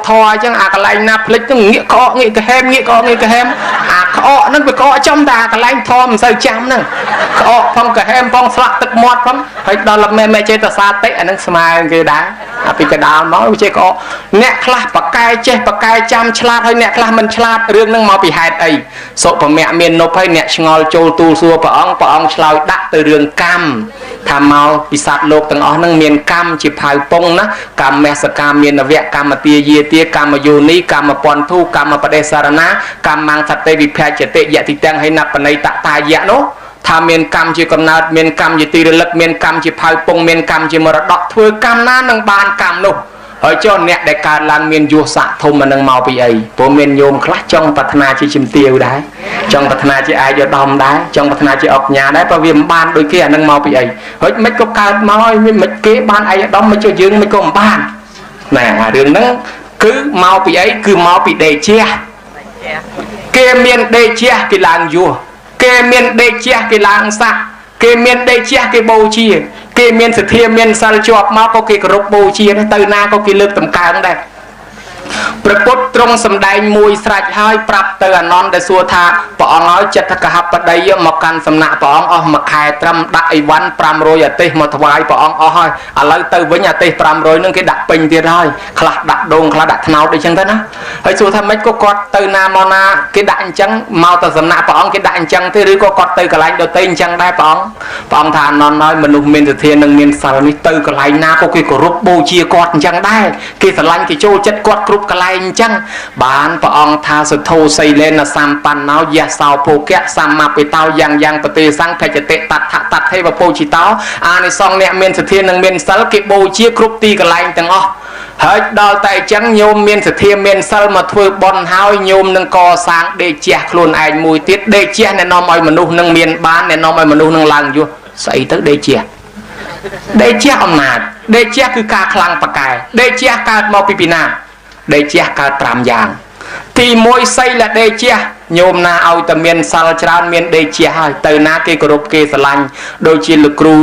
ធរចឹងអាកន្លែងណាផ្លិចនឹងងាកកកងាកកហែមងាកកកងាកកហែមអាក្អកហ្នឹងវាក្អកចំតែអាកន្លែងធរមិនសូវចាំហ្នឹងក្អកផងកហែមផងស្លាក់ទឹកមាត់ផងហើយដល់មេចេតសាតិអាហ្នឹងស្មើគេដែរអាពីកដាលមកវាចេះក្អកអ្នកខ្លះបកែចេះបកែចាំឆ្លាតហើយអ្នកខ្លះមិនឆ្លាតរឿងហ្នឹងមកពីហេតុអីសុភមគ្គមាននប់ហើយអ្នកឆ្ងល់ចូលទូលសួរព្រះអង្គឆ្លើយដាក់ទៅរឿងកម្មថាមកពីសត្វលោកទាំងអស់ហ្នឹងមានកម្មជាផៅពងណាកម្មសកាមានវៈកម្មទាយាទាកម្មយោនីកម្មពន្ធុកម្មបដិសារណាកម្មងសតិវិភចតិយតិទាំងហើយណបណៃតតាយៈនោះថាមានកម្មជាកំណើតមានកម្មជាទីរលឹកមានកម្មជាផៅពងមានកម្មជាមរតកធ្វើកម្មណានឹងបានកម្មនោះហើយចុះអ្នកដែលកើតឡើងមានយោស័កធំអានឹងមកពីអីព្រោះមានញោមខ្លះចង់ប្រាថ្នាជាជំទាវដែរចង់ប្រាថ្នាជាអាយឧត្តមដែរចង់ប្រាថ្នាជាអុកញ៉ាដែរព្រោះវាមិនបានដូចគេអានឹងមកពីអីហើយមិនក៏កើតមកហើយមិនគេបានអាយឧត្តមមិនចុះយើងមិនក៏មិនបានណែរឿងហ្នឹងគឺមកពីអីគឺមកពីដេជះគេមានដេជះគេឡើងយោគេមានដេជះគេឡើងស័កគេមានដេជះគេបូជាគេមានសទ្ធាមានសិលជាប់មកក៏គេគោរពបូជាទៅណាក៏គេលើកតម្កើងដែរព្រះពុទ្ធទ្រង់សម្ដែងមួយស្រេចហើយប្រាប់ទៅអានន្ទដែលសួរថាព្រះអង្គឲ្យចិត្តកហបតីមកកាន់សំណាក់ព្រះអង្គអស់មួយខែត្រឹមដាក់អីវ៉ាន់500អាទេសមកថ្វាយព្រះអង្គអស់ហើយឥឡូវទៅវិញអាទេស500នឹងគេដាក់ពេញទៀតហើយខ្លះដាក់ដូងខ្លះដាក់ថ្នោតអីចឹងទៅណាហើយសួរថាម៉េចក៏គាត់ទៅណាមកណាគេដាក់អញ្ចឹងមកទៅសំណាក់ព្រះអង្គគេដាក់អញ្ចឹងទេឬក៏គាត់ទៅកន្លែងដទៃអញ្ចឹងដែរព្រះអង្គថាអានន្ទហើយមនុស្សមានសទ្ធានឹងមានសិលនេះទៅកន្លែងណាក៏គេគោរពបូជាគាត់អញ្ចឹងដែរគេស្រឡាញ់គេចូលចិត្តគាត់គ្រប់កន្លែងអញ្ចឹងបានព្រះអង្គថាសុទ្ធោសីលេនសម្បណ្ណោយៈសោភោគៈសម្មាបិតោយ៉ាងប្រទេសង្ឃចតិតថតថេវពោជិតោអានិសង្ឃអ្នកមានសទ្ធានិងមានសិលគេបូជាគ្រប់ទីកន្លែងទាំងអស់ហើយដល់តែអញ្ចឹងញោមមានសទ្ធាមានសិលមកធ្វើបុណ្យហើយញោមនឹងកសាងដេកជះខ្លួនឯងមួយទៀតដេកជះអ្នកនាំឲ្យមនុស្សនឹងមានបានអ្នកនាំឲ្យមនុស្សនឹងឡើងយុះស្អីទៅដេកជះដេកជះអំណាចដេកជះគឺការខ្លាំងប៉កែដេកជះកើតមកពីណាដេកជះកើត5យ៉ាងទី1សីលដេកជះញោមណាឲ្យតែមានសិលច្រើនមានដេកជះហើយទៅណាគេគោរពគេស្រឡាញ់ដូចជាលោកគ្រូ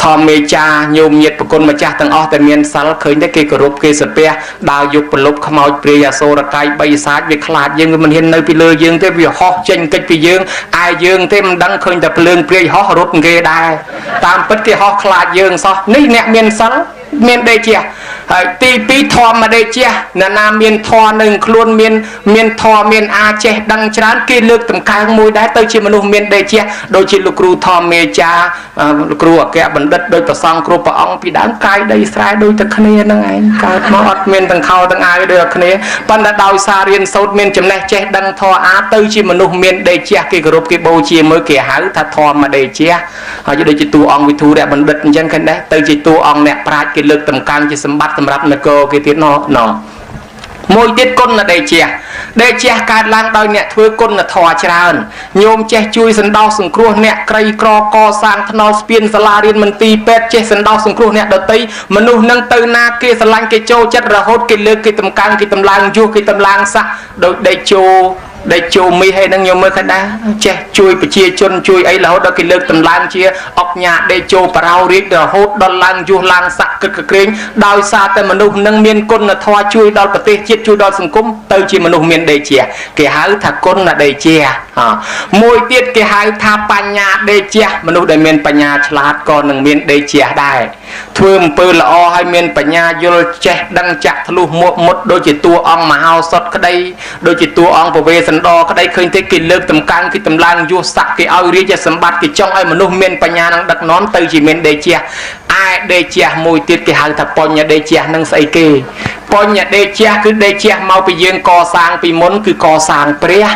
ធម្មមេចាញោមញាតិប្រគុណម្ចាស់ទាំងអស់តែមានសិលឃើញតែគេគោរពគេសាពះដើរយកប្រលប់ខ្មោចព្រាយអសូរកាយបីសាច់វាខ្លាចយើងវាមិនហ៊ាននៅពីលើយើងទេវាហោះចេញកិច្ចពីយើងឯយើងទេមិនដឹងឃើញតែភ្លើងព្រាយហោះរត់គេដែរតាមពិតគេហោះខ្លាចយើងសោះនេះអ្នកមានសិលមានដេកជះហើយទី2ធម្មដេកជះអ្នកណាមានធម៌នឹងខ្លួនមានធម៌មានអាចចេះដឹងច្រើនគេលើកតម្កើងមួយដែរទៅជាមនុស្សមានដេកជះដូចជាលោកគ្រូធម្មមេចាលោកគ្រូអគ្គបណ្ឌិតដូចប្រសង់គ្រប់ព្រះអង្គពីដើមកាយដីស្រែដូចតែគ្នាហ្នឹងឯងកើតមកអត់មានទាំងខោទាំងអាវដូចគ្នាប៉ុន្តែដោយសាររៀនសូត្រមានចំណេះចេះដឹងធម៌អាចទៅជាមនុស្សមានដេកជះគេគោរពគេបូជាមួយគេហៅថាធម្មដេកជះហើយដូចជាតួអង្គវិធុរៈបណ្ឌិតអញ្ចឹងឃើញដែរទៅជាតួអង្គអ្នកប្រាជ្ញគេលើកតម្កើងជាសម្បត្តិសម្រាប់នគរគេទៀតណមួយទៀតគុណដេកជះដេកជះកើតឡើងដោយអ្នកធ្វើគុណធម៌ច្រើនញោមចេះជួយសណ្ដោសសង្គ្រោះអ្នកក្រីក្រកសាងថ្នល់ស្ពានសាលារៀនមន្ទីរពេទ្យចេះសណ្ដោសសង្គ្រោះអ្នកដទៃមនុស្សនឹងទៅណាគេស្រឡាញ់គេចូលចិត្តរហូតគេលើកគេតម្កើងគេតម្លើងយុះគេតម្លើងស័កដោយដេកជោមីហើយនឹងញោមមើលឃើញដែរចេះជួយប្រជាជនជួយអីរហូតដល់គេលើកតម្លើងជាអុកញ៉ាដេកជោបរោរាជរហូតដល់ឡើងយុះឡើងស័កគិតក្រែងដោយសារតែមនុស្សនឹងមានគុណធម៌ជួយដល់ប្រទេសជាតិជួយដល់សង្គមទៅជាមនុស្សមានដេកជះគេហៅថាគុណដេកជះមួយទៀតគេហៅថាបញ្ញាដេកជះមនុស្សដែលមានបញ្ញាឆ្លាតក៏នឹងមានដេកជះដែរធ្វើអំពើល្អហើយមានបញ្ញាយល់ចេះដឹងចាក់ធ្លុះមុខមុតដូចជាតួអង្គមហោសថក្តីដូចជាតួអង្គពវេសន្តរក្តីឃើញទេគេលើកតម្កើងគេតម្លើងយុះស័កគេឲ្យរាជសម្បត្តិគេចង់ឲ្យមនុស្សមានបញ្ញានឹងដឹកនាំទៅជាមានដេកជះឯដេកជះមួយទៀតគេហៅថាបញ្ញដេកជះនឹងស្អីគេបញ្ញដេកជះគឺដេកជះមកពីយើងកសាងពីមុនគឺកសាងព្រះ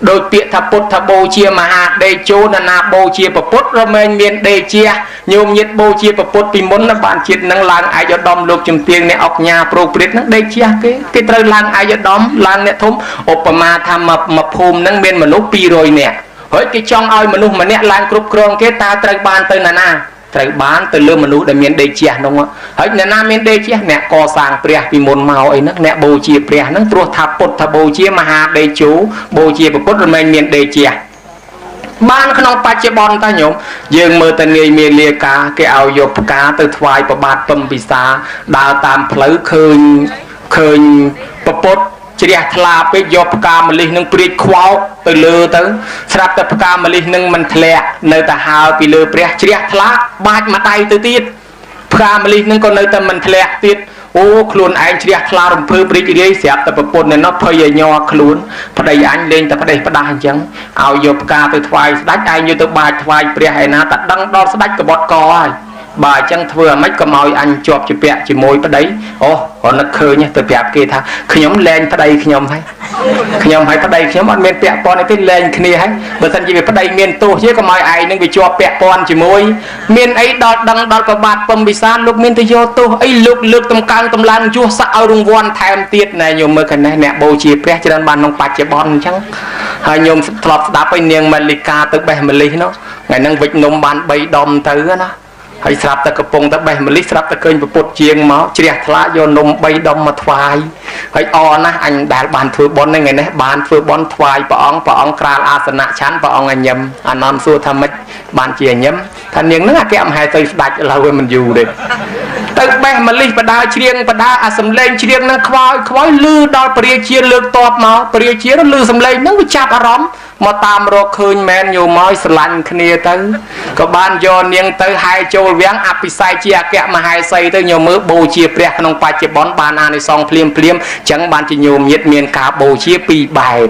ដោយពាក្យថាពុទ្ធបូជាមហាដេកជោនណាបូជាពុទ្ធរមែងមានដេកជះញោមញាតបូជាពុទ្ធពីមុនបានជាតិនឹងឡើងឯកឧត្តមលោកជំទាវអ្នកអុកញ៉ាប្រុសព្រាតនឹងដេកជះគេត្រូវឡើងឯកឧត្តមឡើងអ្នកធំឧបមាថាមកភូមិនឹងមានមនុស្ស200នាក់ហើយគេចង់ឲ្យមនុស្សម្នាក់ឡើងគ្រប់គ្រងគេតើត្រូវបានទៅណាត្រូវបានទៅលើមនុស្សដែលមានដេកជះនោះហើយអ្នកណាមានដេកជះអ្នកកសាងព្រះពីមុនមកអីហ្នឹងអ្នកបូជាព្រះហ្នឹងព្រោះថាពុទ្ធបូជាមហាដេកជោបូជាពុទ្ធរមែងមានដេកជះបានក្នុងបច្ចុប្បន្នតាញោមយើងមើលទៅនាយមេលាកាគេឲ្យយកផ្កាទៅថ្វាយប្របាទពំពិសាដើរតាមផ្លូវឃើញ ឃើញពពុតជ្រះថ្លាពេកយកផ្កាម្លិះនឹងព្រាចខ្វោកទៅលើទៅស្រាប់តែផ្កាម្លិះនឹងមិនធ្លាក់នៅតែហើរពីលើព្រះជ្រះថ្លាបាច់មួយដៃទៅទៀតផ្កាម្លិះនឹងក៏នៅតែមិនធ្លាក់ទៀតអូខ្លួនឯងជ្រះថ្លារំភើបរីករាយស្រាប់តែប្រពន្ធនៅនោះភ័យឲ្យញ័រខ្លួនប្តីអញលេងតែផ្ដេសផ្ដាស់អញ្ចឹងឲ្យយកផ្កាទៅថ្វាយស្ដេចឯងយកទៅបាចថ្វាយព្រះឯណាតែដឹងដល់ស្ដេចក្បត់កហើយបើអញ្ចឹងធ្វើអាម៉េចក៏មកឲ្យអញជាប់ជាពាក់ជាមួយប្តីអូរនឹកឃើញទៅប្រាប់គេថាខ្ញុំលែងប្តីខ្ញុំហើយប្តីខ្ញុំអត់មានពាក់ព័ន្ធអីទេលែងគ្នាហើយបើសិនជាវាប្តីមានទោសទេក៏មកឲ្យឯងនឹងវាជាប់ពាក់ព័ន្ធជាមួយមានអីដល់ដឹងដល់ប្របាទពំពិសាលោកមានទៅយកទោសអីលោកលើកតម្កើងតម្លើងជួសសាក់ឲ្យរង្វាន់ថែមទៀតណែញោមមើលកណេះអ្នកបូជាព្រះច្រើនបានក្នុងបច្ចុប្បន្នអញ្ចឹងហើយញោមធ្លាប់ស្ដាប់ឲ្យនាងម៉ាលីកាទៅបេះម្លិះនោះថ្ងៃហ្នឹងវិចនំបាន3ដុំទៅណាហើយស្រាប់តែកំពុងតែបេះម្លិះស្រាប់តែឃើញពពុទ្ធជាងមកជ្រះថ្លាយកនំ3ដុំមកថ្វាយហើយអរណាស់អញដែលបានធ្វើបុណ្យហ្នឹងថ្ងៃនេះបានធ្វើបុណ្យថ្វាយព្រះអង្គក្រាលអាសនៈឆាន់ព្រះអង្គអញ្ញឹមអានន្តសួរថាម៉េចបានជាអញ្ញឹមថានាងហ្នឹងអគ្គមហេសីស្ដេចឥឡូវមិនយូរទេទៅបេះម្លិះបដាច្រៀងបដាអាសំឡេងច្រៀងហ្នឹងខ្វល់លឺដល់ពរាជាលើកតបមកពរាជាលឺសំឡេងហ្នឹងវាចាប់អារម្មណ៍មកតាមរកឃើញមែនញោមមកស្រឡាញ់គ្នាទៅក៏បានយកនាងទៅហែចូលវាំងអភិសេកជាអគ្គមហេសីទៅញោមមើលបូជាព្រះក្នុងបច្ចុប្បន្នបានអានិសង្សភ្លាមអញ្ចឹងបានជាញោមញាតិមានការបូជាពីរបែប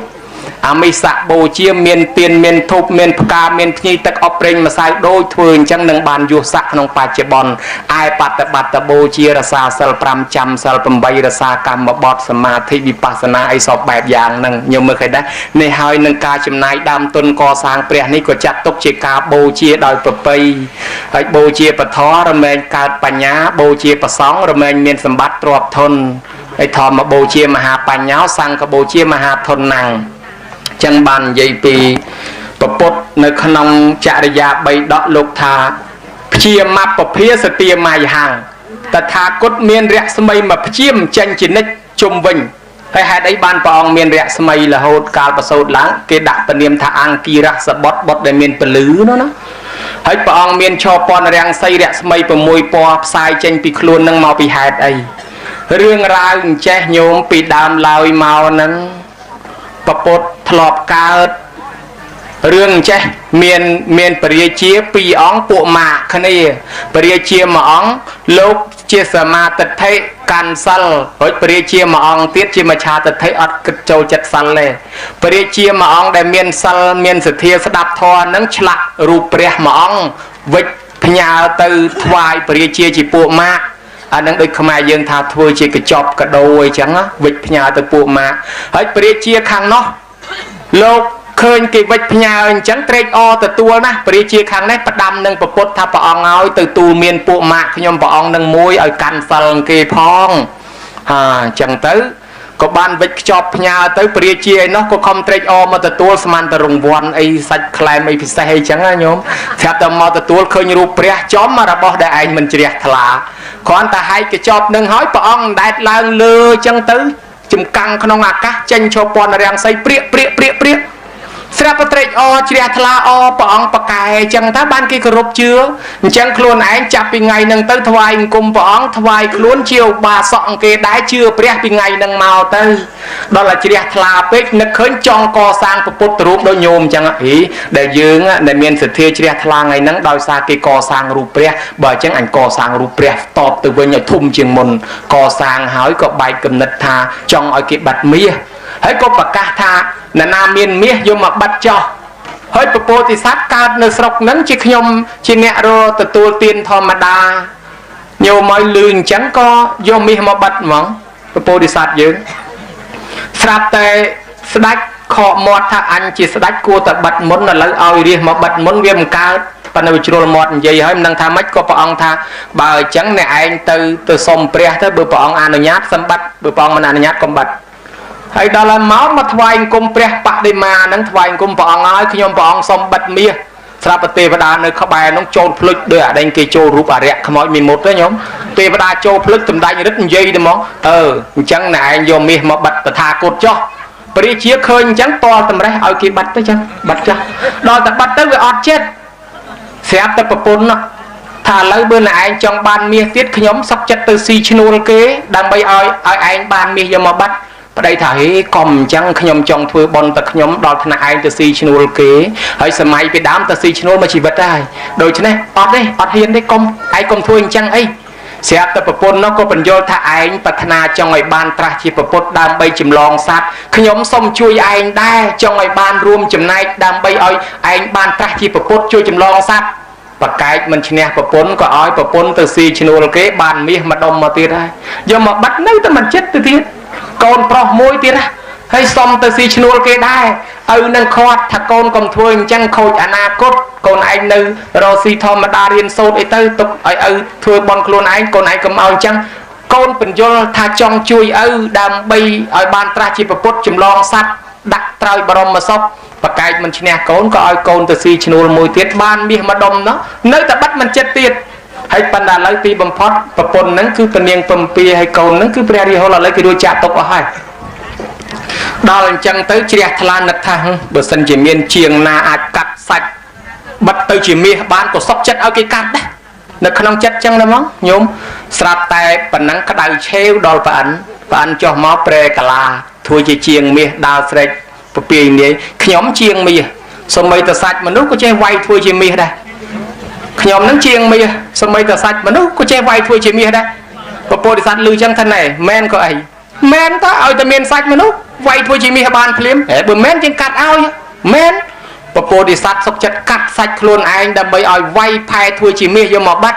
អមិសៈបូជាមានទៀនមានធូបមានផ្កាមានភ្ញីទឹកអប់ប្រេងម្សៅដូចធ្វើអញ្ចឹងនឹងបានយុស័កក្នុងបច្ចុប្បន្នឯបត្តបត្តបូជារសាសិល5ចាំសិល8រសាកម្មបទសមាធិវិបស្សនាអីសពបែបយ៉ាងហ្នឹងញោមមើលឃើញដែរនេះហើយនឹងការចំណាយដើមទុនកសាងព្រះនេះក៏ចាត់ទុកជាការបូជាដោយប្រពៃហើយបូជាពធរមែងកើតបញ្ញាបូជាប្រសង់រមែងមានសម្បត្តិទ្រព្យធនហើយធម្មបូជាមហាបញ្ញោសង្ឃបូជាមហាធនណាំងចឹងបាននិយាយពីពពុទ្ធនៅក្នុងចរិយា3ដកលោកថាព្យាមពភាសទាមយហੰតថាគតមានរស្មីមកព្យាមចេញជានិច្ចជុំវិញហើយហេតុអីបានព្រះអង្គមានរស្មីរហូតកាលប្រសូតឡើងគេដាក់ពនាមថាអង្គិរសបុត្របុត្រដែលមានពលឺនោះណាហើយព្រះអង្គមានឆោពណ៌រាំងសីរស្មី6ពណ៌ផ្សាយចេញពីខ្លួននឹងមកពីហេតុអីរឿងរ៉ាវអញ្ចេះញោមពីដើមឡើយមកហ្នឹងពពុទ្ធធ្លាប់កើតរឿងចេះមានពរាជា2អង្គពួកម៉ាក់គ្នាពរាជាមួយអង្គលោកជាសមាទិដ្ឋិកាន់សិលរួចពរាជាមួយអង្គទៀតជាមច្ឆាទិដ្ឋិអត់គិតចូលចិត្តសិលទេពរាជាមួយអង្គដែលមានសិលមានសទ្ធាស្ដាប់ធម៌នឹងឆ្លាក់រូបព្រះមួយអង្គវិច្ចផ្ញើទៅថ្វាយពរាជាពួកម៉ាក់អានឹងដូចខ្មែរយើងថាធ្វើជាកញ្ចប់កដោអីចឹងវិច្ចផ្ញើទៅពួកម៉ាក់ហើយពរាជាខាងនោះលោកឃើញគេវិច្ចផ្ញើអញ្ចឹងត្រេកអរទទួលណាពរាជាខាងនេះផ្ដាំនឹងពពុទ្ធថាព្រះអង្គឲ្យទៅទូលមានពួកម៉ាក់ខ្ញុំព្រះអង្គនឹងមួយឲ្យកាន់សិលគេផងអញ្ចឹងទៅក៏បានវិច្ចខ្ចប់ផ្ញើទៅពរាជាឯនោះក៏ខំត្រេកអរមកទទួលស្មានតែរង្វាន់អីសាច់ក្លែមអីពិសេសអីចឹងណាញោមស្រាប់តែមកទទួលឃើញរូបព្រះចំរបស់ដែលឯងមិនជ្រះថ្លាគ្រាន់តែហែកកញ្ចប់នឹងហើយព្រះអង្គដែតឡើងលើចឹងទៅចំកាំងក្នុងអាកាសចេញឈពពណ៌រាំងសីព្រាកស្រាប់តែត្រេកអរជ្រះថ្លាអរព្រះអង្គប្រកែអញ្ចឹងថាបានគេគោរពជឿអញ្ចឹងខ្លួនឯងចាប់ពីថ្ងៃហ្នឹងទៅថ្វាយអង្គមព្រះអង្គថ្វាយខ្លួនជាឧបាសកគេដែរជឿព្រះពីថ្ងៃហ្នឹងមកទៅដល់តែជ្រះថ្លាពេកនឹកឃើញចង់កសាងពុទ្ធរូបដូចញោមអញ្ចឹងដែលយើងដែលមានសទ្ធាជ្រះថ្លាថ្ងៃហ្នឹងដោយសារគេកសាងរូបព្រះបើអញ្ចឹងអញកសាងរូបព្រះតបទៅវិញឲ្យធំជាងមុនកសាងហើយក៏បែកគំនិតថាចង់ឲ្យគេបាត់មាសហើយក៏ប្រកាសថាអ្នកណាមានមាសយកមកបាត់ចោះហើយពពោធិសត្វកើតនៅស្រុកហ្នឹងជាខ្ញុំជាអ្នករទទួលទានធម្មតាញោមឲ្យលឺអញ្ចឹងក៏យកមាសមកបាត់ហ្មងពពោធិសត្វយើងស្រាប់តែស្ដេចខកមាត់ថាអញជាស្ដេចគួរតែបាត់មុនឥឡូវឲ្យរាជមកបាត់មុនវាមិនកើតប៉ុន្តែវាជ្រុលមាត់និយាយហើយមិនដឹងថាម៉េចក៏ព្រះអង្គថាបើអញ្ចឹងអ្នកឯងទៅសុំព្រះទៅបើព្រះអង្គអនុញ្ញាតសម្បត្តិបើព្រះអង្គមិនអនុញ្ញាតកុំបាត់ហើយដល់ហើយមកថ្វាយអង្គមព្រះបដិមាហ្នឹងថ្វាយអង្គមព្រះអង្គហើយខ្ញុំព្រះអង្គសុំបិទមាសស្រាប់តែទេវតានៅក្បែរហ្នឹងចូលភ្លុចដោយអាដេញគេចូលរូបអរិយខ្មោចមីមុតទេញោមទេវតាចូលភ្លុចសម្ដេចរិទ្ធនិយាយទៅមកអញ្ចឹងណែឯងយកមាសមកបិទតថាគតចុះពរាជាឃើញអញ្ចឹងតលតម្រេះឲ្យគេបាត់ទៅចឹងបាត់ចុះដល់តែបាត់ទៅវាអត់ចិត្តស្រាប់តែប្រពន្ធ thà lấy bên này anh trong ban mía tiết nhóm sắp chất từ si chnu kế đang bay oi anh ban mía giờ mà bắt ở đây thấy còn chẳng nhóm trong thưa bon tật nhóm đo thằng anh từ si chnu kế hãy xem máy cái đám từ si chnu mà chỉ vật ai đôi chứ này ọt hiền đấy công ai công thưa anh chăng ấy sẽ tập pôn nó có phần vô thà anh bật na trong ngày ban tra chỉ pôn đang bay chìm lòng sát nhóm xong chui anh đa trong ngày ban room chìm nay đang bay oi anh ban tra chỉ pôn chui chìm lòng sát và cái mình chỉ nè pôn có oi pôn từ si chnu kế ban mía mà đông mà tiệt ai giờ mà bắt nơi ta mình chết từ tiệt con pro môi tiệt á hay xong từ si chnu kế đai nâng khoát thà con còn thôi chẳng khôi cốt con anh nữ rồi si thom mà đa riêng sâu ấy tới tục thưa bon luôn anh con anh cầm ao chăng con bình vô thà trong chui đam bay ở ban tra chi bột chùm lon sắt đặt trai brom mà sóc và cái mình chỉ nè con có con từ si chnu môi tiết ban mi mà đông nó nơi ta bắt mình chết tiệt hay pan đã lấy ti bầm phốt và pôn nắng cứ phần niên pầm pi hay con nắng cứ prairie ho là lấy cái đuôi chạ tục ở hai đó là chẳng tới chia thlan nật thang bữa sân chỉ miên chiềng na ai cắt sạch bắt tới chỉ miên bán của sóc chất ở cái cắt đấy nật không chất chẳng đâu mong nhôm sạp tay phần nắng cái đài treo đòn và ăn cho máu pre cả là thôi chỉ chiềng miên đào sạch và tiền đấy nhóm chiềng miên xong mấy tờ sạch mà lúc có chơi vay thôi chỉ miên đây nhóm nắng chiêng miên xong mấy tờ sạch mà lúc có chơi vay thôi chỉ miên đây và bồ sạch lưu chân thân này men có ấy men ta ở tờ miên sạch mà lúc vay thôi chỉ miên bàn phim bữa men trên cắt ao men và bồ sạch sọc chặt cắt sạch luôn anh đâm bay ở vay phai thôi chỉ miên vô mà bắt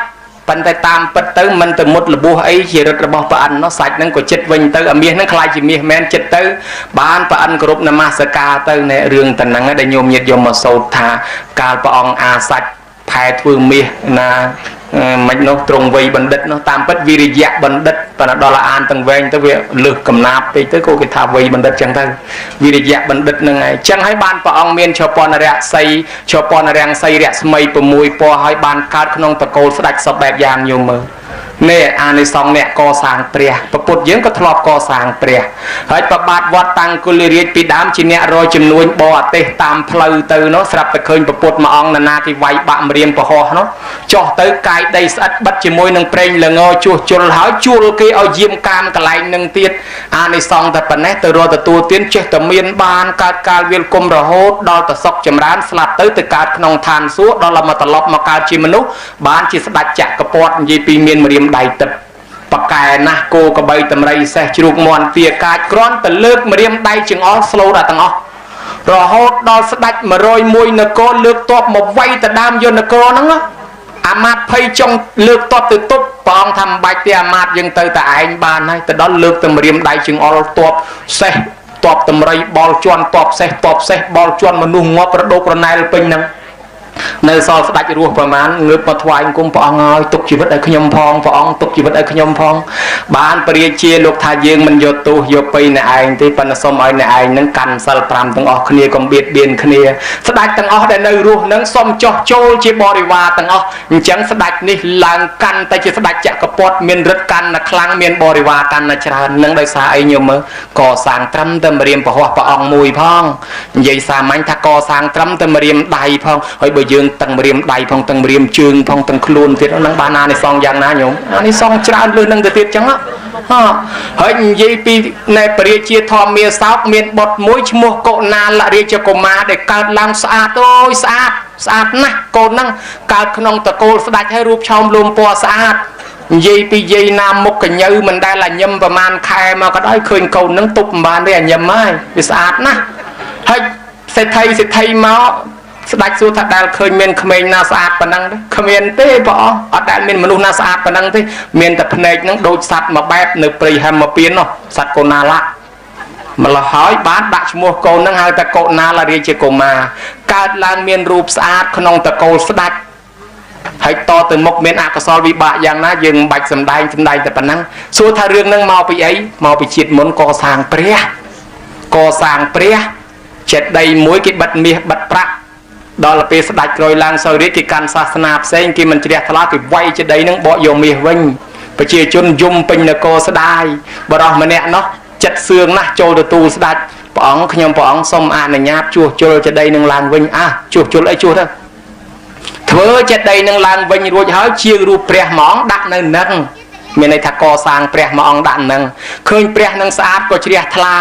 phần tay tam bật tới mình từ một là bùa ấy chỉ được là bỏ và ăn nó sạch nó có chết vinh tới ở miên nó khai chỉ miên men chết tới bán và ăn group nam masaka tới này riêng tận năng để nhôm nhiệt vô mà sâu thà cà bong a sạch phai thôi miên là mình nó trùng vâyបណ្ឌិត nó tam bất vi riyaបណ្ឌិត và nó đó là an tầng ven tới việc lược cầm nạp thì tới cô cái thà vâyបណ្ឌិត chẳng thôi vi riyaបណ្ឌិត là ngày chẳng hay ban và ông miên cho pon rạ xây cho pon rạng xây rạ mây của mùi po hay ban cát không tờ cô sẽ đặt sập bẹt giang nhiều mơ nè anh ấy xong nè co sang pre và bột dưỡng có thọp co sang pre hãy và bát vót tăng culirit pi đám chỉ nè rồi chìm nuôi bò tê tam phơi từ nó sập từ khơi và bột mà ông là na thì vay bạn riêng và ho nó cho tới cái đây sạch bắt chỉ môi nâng preng là ngô chua chua hỏi chua kia ở diêm cam cả lại nâng tiết anh ấy xong thật bẩn từ rồi từ tu tiến chết từ miền ban ca viên cung rồi hốt đó từ sọc chìm rán sạt tới từ cả nòng than xuống đó là một tờ lọc mà ca chim mình lúc bán chỉ đặt chặt cái bọt gì pi miền mà riêng đại tập bậc cài na cô có bay tầm ray xe chụp mòn tia cài con từ lướt mà riêng tay chừng ó slow đã tăng ó rồi hốt đó sẽ đặt mà rồi môi nè cô lướt toп một vay từ đam vô nè cô nó amat phay trong lướt top từ túc bong thầm bạch tia amat dừng từ tại anh bàn hay từ đó lướt tầm riêng tay chừng ó top xe top tầm ray ball chuan top xe ball chuan mà nung ngóp rồi đô con này là pin nè nơi so với đại ruộtประมาณ ngược mà thoại cũng phong ngồi tục chỉ vật ở khơi nhom phong phong tục chỉ vật ở khơi nhom phong ban bria chia lục thà dương mình vô tu vô pi này anh thì phần xôm ai này anh nâng cằn sal pram từng ở khnia còn biệt biên khniaสดาtừng ở đây nơi ruột nâng xôm cho trôi chia bò đi qua từng ở chẳngสดานี่làng cằnแต่chỉสดาจะกระปดmiền rất cằn là khlang miền bò đi qua cằn là chả nâng đời xa ấy nhiều mơก่อสร้างtrâm tâm riêng bảo hoa bảo mùi phong vậy sao mạnh thàก่อสร้างtrâm tâm riêng đầy phong hỏi bây dương tầng riêng đầy phong tầng riêng trường phong tầng khuôn tiết nó năng ban này xong giang ná nhung này xong tràn luôn năng tiết chẳng á hỏi gì pi này bria chia thom miên sáo miên bọt muối mua cộ na lại đi cho cô má để cao làm sạch thôi sạch nè cô năng cao không tờ cô sẽ đặtให้รูปชมรวมปอสะอาดgì pi gì nam một cái như mình đây là nhâm và man khai mà có đói khơi cầu nắng tục bàn đây là nhâm ai bị sạch nè hay sẽ thay máu đại số thật đại khơi miền khmer na sạch và năng khmer tê bỏ ở đại miền manu na sạch và năng thế miền tập này năng đôi sạch mà bẹp nửa prey ham mà biến nó sạch con na lạ mà là hỏi bán đặt mua con năng hai ta con na là đi chơi con mà cả làng miền rụp sạch không ta con sạch hãy to từ một miền ác so với bạ giang ná dừng bạch sầm đai tập năng số tha riêng năng màu bị ấy màu bị chít muốn co sàng pre chết đây mỗi cái bật mía bật prạ đó là pe sạch rồi lang soi riết cái can sa snap sen khi mình chỉ đẹp thà cái vay trên đây nó bỏ vô mía vinh và chia chôn zoom pin là co sẽ đai và đó mà nè nó chặt xương nè trôi từ tu sẽ đai bỏ nhom bỏ xong này nháp chua trôi trên đây nó lang vinh chua lấy chua thôi ធ្វើចិត្តដីនឹងឡើងវិញរួចហើយជារូបព្រះហ្មងដាក់នៅនឹងមានន័យថាកសាងព្រះមួយអង្គដាក់នឹងឃើញព្រះនឹងស្អាតក៏ជ្រះថ្លា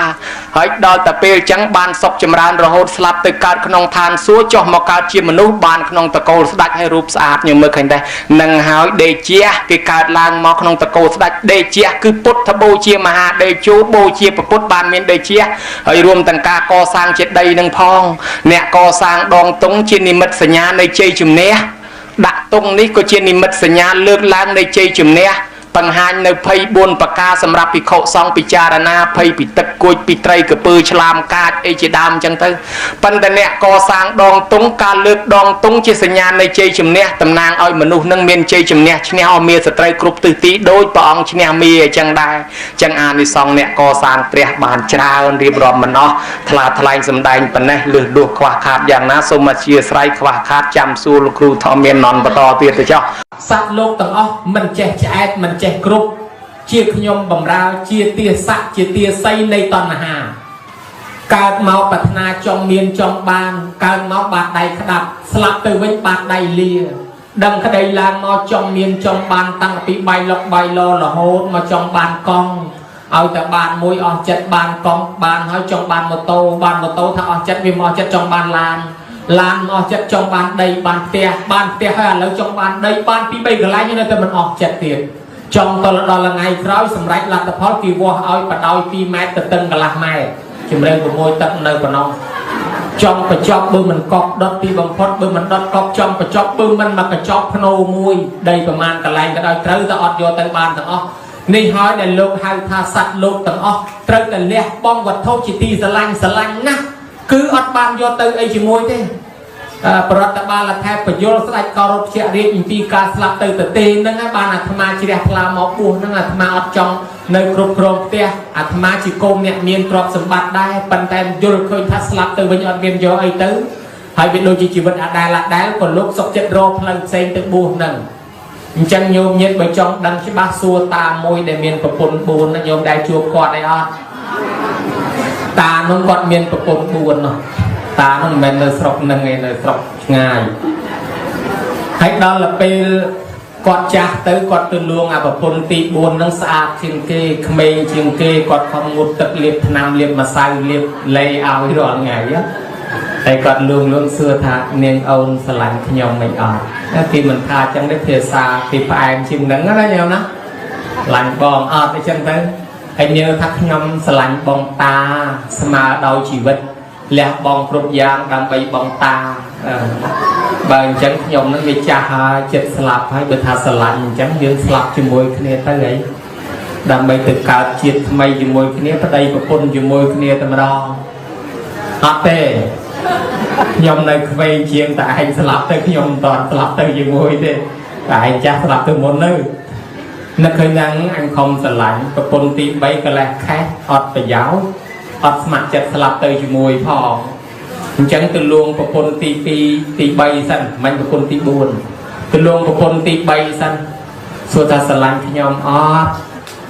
ហើយដល់តែពេលចឹងបានសុខចម្រើនរហូតស្លាប់ទៅកើតក្នុងឋានសួគ៌ចុះមកកើតជាមនុស្សបានក្នុងតកូលស្ដេចហើយរូបស្អាតញោមមើលឃើញដែរនឹងហើយដេជះគេកើតឡើងមកក្នុងតកូលស្ដេចដេជះគឺពុទ្ធបូជាមហាដេជោបូជាពុទ្ធបានមានដេជះហើយរួមទាំងការកសាងចេតិយនឹងផងអ្នកកសាងដងតុងជានិមិត្តសញ្ញានៃជ័យជំនះដាក់តុងនេះក៏ជានិមិត្តសញ្ញាលើកឡើងនៃជ័យជំនះបង្ហាញនៅ24ប្រការសម្រាប់ភិក្ខុសង្ឃពិចារណាភ័យពីទឹកគួចពីត្រីកពើឆ្លាមកាចអីជាដើមអញ្ចឹងទៅប៉ុន្តែអ្នកកសាងដងតុងការលើកដងតុងជាសញ្ញានៃជ័យជំនះតំណាងឲ្យមនុស្សនឹងមានជ័យជំនះឈ្នះអមាសត្រូវគ្រប់ទិសទីដោយព្រះអង្គឈ្នះមាអញ្ចឹងដែរអញ្ចឹងអានិសង្ឃអ្នកកសាងព្រះបានច្រើនរៀបរាប់មិនអស់ថ្លាថ្លែងសម្ដែងប៉ុណ្ណេះលឺដួសខ្វះខាតយ៉ាងណាសូមអធិស្ឋានខ្វះខាតចាំសួរលោកគ្រូធម្មមាននន់បន្តទៀតទៅចុះសត្វលោកទាំងអស់មិនចេះឆ្អែតមិនចេះគ្រប់ជាខ្ញុំបំរើជាទាស័កជាទាស័យនៃតណ្ហាកើតមកប្រាថ្នាចង់មានចង់បានកើតមកបាត់ដៃក្តាប់ស្លាប់ទៅវិញបាត់ដៃលាដឹងក្តីឡើងមកចង់មានចង់បានតាំងពីបៃលុកបៃលរហូតមកចង់បានកង់ឲ្យតែបានមួយអស់ចិត្តបានកង់បានហើយចង់បានម៉ូតូបានម៉ូតូថាអស់ចិត្តវាមកចិត្តចង់បានឡានអស់ចិត្តចង់បានដីបានផ្ទះហើយឥឡូវចង់បានដីបានពី3កន្លែងនៅតែមិនអស់ចិត្តទៀតចង់ដល់ថ្ងៃក្រោយសម្រាប់លទ្ធផលគេវាស់ឲ្យបដោយ2ម៉ែត្រទៅតឹងកន្លះម៉ែត្រជំរៅ6ទឹកនៅប៉ុណ្ណោះចង់បញ្ចប់បើមិនកប់ដុតពីបំផុតបើមិនដុតកប់ចង់បញ្ចប់បើមិនមកកញ្ចប់ភ្នោមួយដីប្រមាណកន្លែងក៏ដោយត្រូវតែអត់យកទៅបានទាំងអស់នេះហើយដែលលោកហៅថាសត្វលោកទាំងអស់ត្រូវតែលះបង់វត្ថុជាទីស្រឡាញ់ណាស់គឺអត់បានយកទៅអីជាមួយទេប្រតិបាលខេត្តបញ្យលស្ដេចកោរពជារាជអំពីការស្លាប់ទៅទេហ្នឹងហើយបានអាត្មាជ្រះថ្លាមកបួសហ្នឹងអាត្មាអត់ចង់នៅគ្រប់គ្រងផ្ទះអាត្មាជាកូនអ្នកមានទ្រព្យសម្បត្តិដែរប៉ុន្តែយល់ឃើញថាស្លាប់ទៅវិញអត់មានយកអីទៅហើយវាដូចជាជីវិតអដែលក៏លោកសុខចិត្តរកផ្លូវផ្សេងទៅបួសហ្នឹងអញ្ចឹងញោមញាតិបើចង់ដឹងច្បាស់សួរតាមួយដែលមានប្រពន្ធ4ណាញោមដែលជួបគាត់អីអត់តានោះគាត់មានប្រពន្ធ4នោះតានោះមិនមែននៅស្រុកនឹងឯនៅស្រុកឆ្ងាយហើយដល់ពេលគាត់ចាស់ទៅគាត់ទៅលួងអាប្រពន្ធទី4នឹងស្អាតជាងគេក្មេងជាងគេគាត់ខំងូតទឹកលាបថ្នាំលាបម្សៅលាបលេឲ្យរាល់ថ្ងៃហើយគាត់លួងសួរថានាងអូនស្រឡាញ់ខ្ញុំមិនអត់គេមិនថាចឹងទេភាសាគេផ្អែមជាងហ្នឹងណាញោមណាស្រឡាញ់បងអត់អីចឹងទៅហើយនាងថាខ្ញុំស្រឡាញ់បងតាស្មើដោយជីវិតលះបង់គ្រប់យ៉ាងដើម្បីបងតាបើអញ្ចឹងខ្ញុំនឹងវាចាស់ហើយចិត្តស្លាប់ហើយបើថាស្រឡាញ់អញ្ចឹងយើងស្លាប់ជាមួយគ្នាទៅហីដើម្បីទៅកើតជាតិថ្មីជាមួយគ្នាប្តីប្រពន្ធជាមួយគ្នាតែម្ដងអត់ទេខ្ញុំនៅក្មេងជាងតែឯងស្លាប់ទៅខ្ញុំមិនតស្លាប់ទៅជាមួយទេតែឯងចាស់ស្លាប់ទៅមុនទៅនឹកឃើញហ្នឹងអញខំស្រឡាញ់ប្រពន្ធទី3កន្លះខែអត់ប្រយោជន៍អត់ស្ម័គ្រចិត្តស្លាប់ទៅជាមួយផងអញ្ចឹងទៅលួងប្រពន្ធទី2ទី3សិនមិនប្រពន្ធទី4ទៅលួងប្រពន្ធទី3សិនសួរថាស្រឡាញ់ខ្ញុំអត់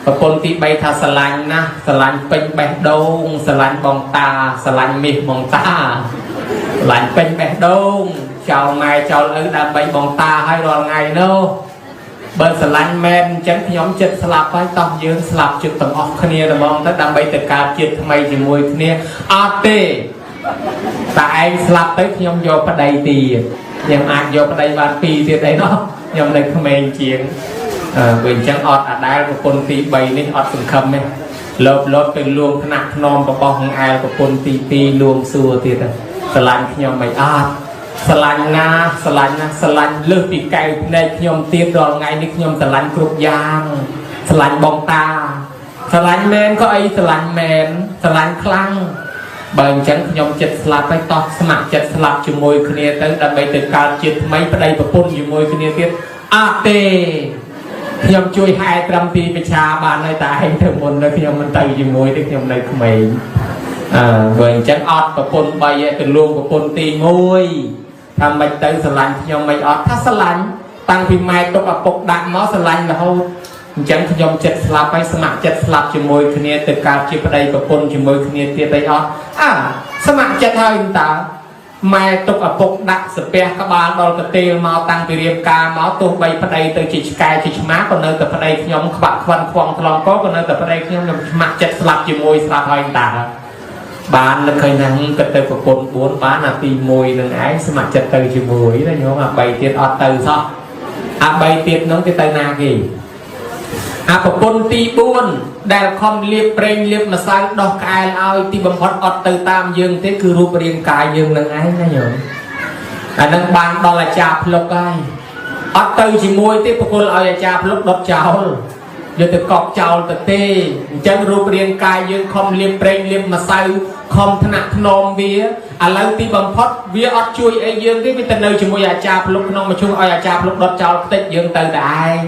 ប្រពន្ធទី3ថាស្រឡាញ់ណាស់ស្រឡាញ់ពេញបេះដូងស្រឡាញ់បងតាស្រឡាញ់មាសបងតាស្រឡាញ់ពេញបេះដូងចោលម៉ែចោលឪដើម្បីបងតាឲ្យរាល់ថ្ងៃនោះបើស្រឡាញ់មែនអញ្ចឹងខ្ញុំចិត្តស្លាប់ហើយតោះយើងស្លាប់ចិត្តទាំងអស់គ្នាតែមកទៅដើម្បីទៅកើតជាតិថ្មីជាមួយគ្នាអត់ទេតែឯងស្លាប់ទៅខ្ញុំយកប្តីទៀតខ្ញុំអាចយកប្តីបាន2ទៀតអីនោះខ្ញុំនៅក្មេងជាងបើអញ្ចឹងអត់អាដែលប្រពន្ធទី3នេះអត់សង្ឃឹមទេលោតទៅលួងថ្នាក់ធ្នមរបស់ហងអែលប្រពន្ធទី2លួងសួរទៀតស្រឡាញ់ខ្ញុំមិនអត់ស្រឡាញ់ណាស្រឡាញ់លើសពីកែវភ្នែកខ្ញុំទៀតរាល់ថ្ងៃនេះខ្ញុំស្រឡាញ់គ្រប់យ៉ាងស្រឡាញ់បងតាស្រឡាញ់មែនក៏អីស្រឡាញ់មែនស្រឡាញ់ខ្លាំងបើអញ្ចឹងខ្ញុំចិត្តស្លាប់ហើយតោះស្ម័គ្រចិត្តស្លាប់ជាមួយគ្នាទៅដើម្បីទៅកើតជាតិថ្មីប្តីប្រពន្ធជាមួយគ្នាទៀតអត់ទេខ្ញុំជួយហែត្រឹមទីប្រឆាបានហើយតែឯងទៅមុននៅខ្ញុំមិនទៅជាមួយទេខ្ញុំនៅក្មេងបើអញ្ចឹងអត់ប្រពន្ធ3ឯទៅលួងប្រពន្ធទី1ថាមិនទៅស្រឡាញ់ខ្ញុំមិនអត់ថាស្រឡាញ់តាំងពីម៉ែទុកឪពុកដាក់មកស្រឡាញ់រហូតអញ្ចឹងខ្ញុំចិត្តស្លាប់ហើយស្ម័គ្រចិត្តស្លាប់ជាមួយគ្នាទៅកើតជាប្តីប្រពន្ធជាមួយគ្នាទៀតអីអត់ស្ម័គ្រចិត្តហើយតើ ម៉ែទុកឪពុកដាក់ស្ពះក្បាលដល់កទេលមកតាំងពីរៀបការមកទោះបីប្តីទៅជាឆ្កែជាឆ្មាក៏នៅតែប្តីខ្ញុំខ្វាក់ខ្វិនខ្វងថ្លង់ក៏នៅតែប្តីខ្ញុំឆ្មាក់ចិត្តស្លាប់ជាមួយស្រាប់ហើយតាបាននឹកឃើញហ្នឹងក៏ទៅប្រពន្ធ4បានអាទី1នឹងឯងស្ម័គ្រចិត្តទៅជាមួយណាញោមអា3ទៀតអត់ទៅសោះអា3ទៀតហ្នឹងគេទៅណាគេអាប្រពន្ធទី4ដែលខំលៀបប្រេងលៀបម្សៅដោះក្អែលឲ្យទីបំផុតអត់ទៅតាមយើងទេគឺរូបរាងកាយយើងនឹងឯងណាញោមអានឹងបានដល់អាចារ្យភ្លុកហើយអត់ទៅជាមួយទេប្រគល់ឲ្យអាចារ្យភ្លុកដុតចោលយកទៅកប់ចោលទៅទេអញ្ចឹងរូបរាងកាយយើងខំលៀបប្រេងលៀបម្សៅខំថ្នាក់ធ្នមវាឥឡូវទីបំផុតវាអត់ជួយអីយើងទេវាទៅនៅជាមួយអាចារ្យភ្លុកក្នុងមជ្ឈុំឲ្យអាចារ្យភ្លុកដុតចោលខ្ទេចយើងទៅតែឯង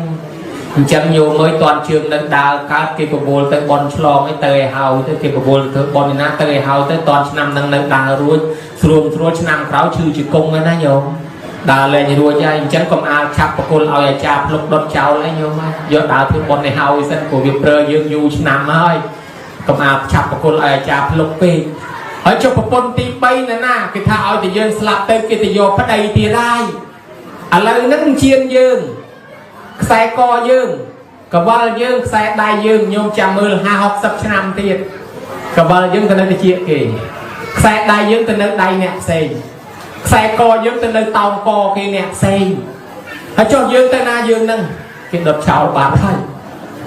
អញ្ចឹងញោមមើលតន់ជើងនៅដើរកើតគេបបួលទៅបនឆ្លងអីទៅឲ្យហើយទៅគេបបួលធ្វើបនណាទៅឲ្យហើយទៅតន់ឆ្នាំនឹងនៅដើររួចស្រួលឆ្នាំក្រោយឈឺជាគង់ណាញោមដើរលេងរួចហើយអញ្ចឹងកុំអាលឆាប់បកុលឲ្យអាចារ្យភ្លុកដុតចោលអីញោមយកដើរធ្វើបននេះហើយសិនព្រោះវាប្រើយើងយូរឆ្នាំហើយកុំអាលឆាប់បកុលឲ្យអាចារ្យភ្លុកពេកហើយចុះប្រពន្ធទី3ណាគេថាឲ្យតែយើងស្លាប់ទៅគេទៅយកប្តីទៀតហើយឥឡូវហ្នឹងជៀនយើងខ្សែកយើងកវលយើងខ្សែដៃយើងញោមចាំមើល50-60ឆ្នាំទៀតកវលយើងទៅនៅតិចគេខ្សែដៃយើងទៅនៅដៃអ្នកផ្សេងខ្សែកយើងទៅនៅតោងកគេអ្នកផ្សេងហើយចុះយើងទៅណាយើងនឹងគេដុតចោលបាត់ហើយ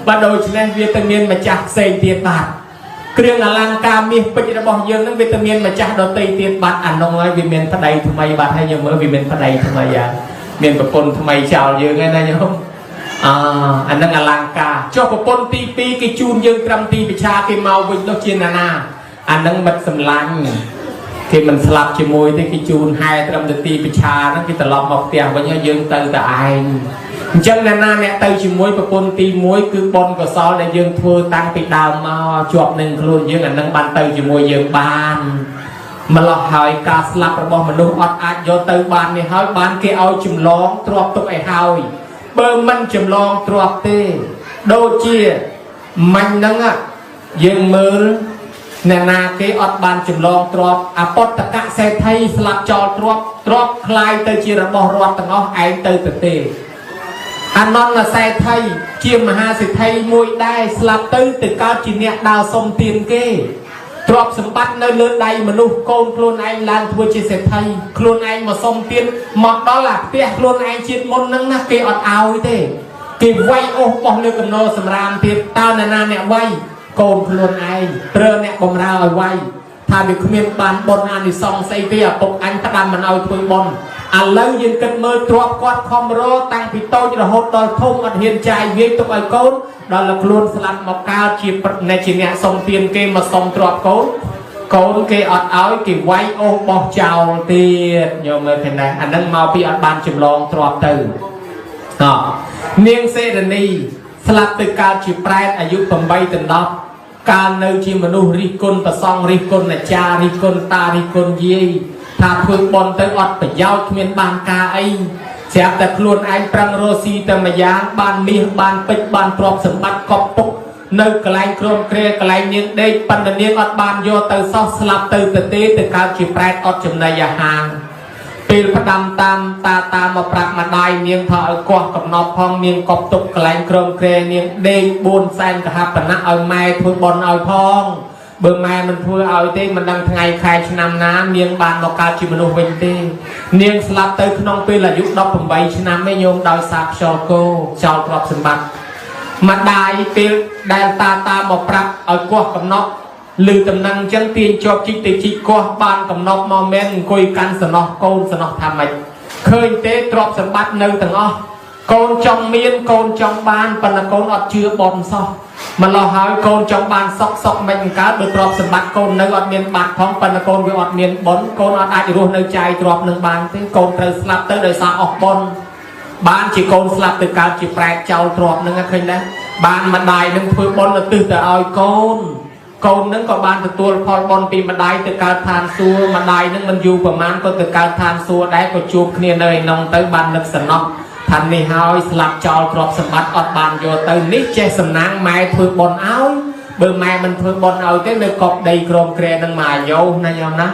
បាទដូច្នេះវាទៅមានម្ចាស់ផ្សេងទៀតបាទគ្រឿងអលង្ការមាសពេជ្ររបស់យើងនឹងវាទៅមានម្ចាស់ដទៃទៀតបាត់អានោះហើយវាមានប្តីថ្មីបាត់ហើយយើងមើលវាមានប្តីថ្មីយ៉ាងមានប្រពន្ធថ្មីចោលយើងហើយណាញោមអានឹងអលង្ការចុះប្រពន្ធទី2គេជូនយើងត្រឹមទីពិឆាគេមកវិញនោះជាណាអានឹងមិត្តសម្លាញ់គេមិនស្លាប់ជាមួយទេគេជូនហែត្រឹមទៅទីពិឆាហ្នឹងគេត្រឡប់មកផ្ទះវិញហើយយើងទៅតែឯងអញ្ចឹងណាអ្នកទៅជាមួយប្រពន្ធទី1គឺបុណ្យកុសលដែលយើងធ្វើតាំងពីដើមមកជាប់នឹងខ្លួនយើងអានឹងបានទៅជាមួយយើងបានម្ល៉េះហើយការស្លាប់របស់មនុស្សអត់អាចយកទៅបាននេះហើយបានគេឲ្យចម្លងទ្រពទុកឲ្យហើយបើមិនចម្លងទ្រពទេដូចជាមាញ់ហ្នឹងយើងមើលអ្នកណាគេអត់បានចម្លងទ្រពអពតកសេដ្ឋីស្លាប់ចោលទ្រពคล้ายទៅជារបស់រដ្ឋទាំងអស់ឯងទៅទេអនន្តសេដ្ឋីជាមហាសេដ្ឋីមួយដែរស្លាប់ទៅកើតជាអ្នកដើរសុំទានគេទ្រព្យសម្បត្តិនៅលើដៃមនុស្សកូនខ្លួនឯងឡើងធ្វើជាសេដ្ឋីខ្លួនឯងមកសុំទានមកដល់អាផ្ទះខ្លួនឯងជាតិមុនហ្នឹងណាគេអត់ឲ្យទេគេវាយអូសបោះលើកំណោសម្រាមទៀតតើណាអ្នកវាយកូនខ្លួនឯងប្រើអ្នកបំរើឲ្យវាយថាវាគ្មានបានបុណ្យអានិសង្សស្អីទេឪពុកអញផ្ដាំមិនឲ្យធ្វើបុណ្យឥឡូវយើងគិតមើលទ្រព្យគាត់ខំរកតាំងពីតូចរហូតដល់ធំអត់ហ៊ានចាយវាយទុកឲ្យកូនដល់តែខ្លួនស្លាប់មកកើតជាអ្នកសុំទានគេមកសុំទ្រព្យកូនគេអត់ឲ្យគេវាយអូសបោះចោលទៀតញោមមើលឃើញដែរអានឹងមកពីអត់បានចម្លងទ្រព្យទៅនាងសេរនីស្លាប់ទៅកើតជាប្រែតអាយុ8 ទៅ 10កាលនៅជាមនុស្សរិះគន់ប្រសងរិះគន់អាចារ្យរិះគន់តារិះគន់យាយថាធ្វើបន់ទៅអត់ប្រយោជន៍គ្មានបានការអីស្រាប់តែខ្លួនឯងប្រឹងរស់ស៊ីតែម្យ៉ាងបានមាសបានពេជ្របានទ្រព្យសម្បត្តិកប់ពុកនៅកន្លែងក្រុមគ្រាកន្លែងនាងដេកប៉ុន្តែនាងអត់បានយកទៅសោះស្លាប់ទៅទេទៅកើតជាប្រែតអត់ចំណីអាហារពេលផ្ដាំតាមតាមកប្រាប់ម្ដាយនាងថាឲ្យកោះកំណប់ផងនាងកប់ទុកកន្លែងក្រុមគ្រានាងដេក4សែនកហបណៈឲ្យម៉ែធ្វើបន់ឲ្យផងបើម៉ែមិនធ្វើឲ្យទេមិនដឹងថ្ងៃខែឆ្នាំណានាងបានមកកើតជាមនុស្សវិញទេនាងស្លាប់ទៅក្នុងពេលអាយុ18 ឆ្នាំឯងញោមដោយសារខ្យល់គោចោលទ្រព្យសម្បត្តិម្ដាយពេលដែលតាមកប្រាប់ឲ្យកោះកំណប់លឺតំណែងអញ្ចឹងទាញជាប់ជីកទៅជីកកោះបានកំណប់មកមែនអង្គុយកាន់សំណោះកូនសំណោះថាម៉េចឃើញទេទ្រព្យសម្បត្តិនៅទាំងអស់កូនចង់មានកូនចង់បានប៉ុន្តែកូនអត់ជឿបនសោះម្ល៉េះហើយកូនចង់បានសុកមិនកើតដោយទ្រព្យសម្បត្តិកូននៅអត់មានបាត់ផងប៉ុន្តែកូនវាអត់មានបនកូនអត់អាចរស់នៅចាយទ្រព្យនឹងបានទេកូនត្រូវស្លាប់ទៅដោយសារអស់បនបានជាកូនស្លាប់ទៅកើតជាប្រែតចោលទ្រព្យនឹងឃើញដែរបានម្ដាយនឹងធ្វើបនទៅទិសទៅឲ្យកូននឹងក៏បានទទួលផលបនពីម្ដាយទៅកើតឋានសួគ៌ម្ដាយនឹងមិនយូរប្រមាណក៏ទៅកើតឋានសួគ៌ដែរក៏ជួបគ្នានៅឯនោះទៅបាននឹកសំណោះថានេះហើយស្លាប់ចោលទ្រព្យសម្បត្តិអត់បានយកទៅនេះចេះសំណាងម៉ែធ្វើបនឲ្យបើម៉ែមិនធ្វើបនឲ្យទេនៅកប់ដីក្រមក្រែនឹងមកអាយុណាញោមណា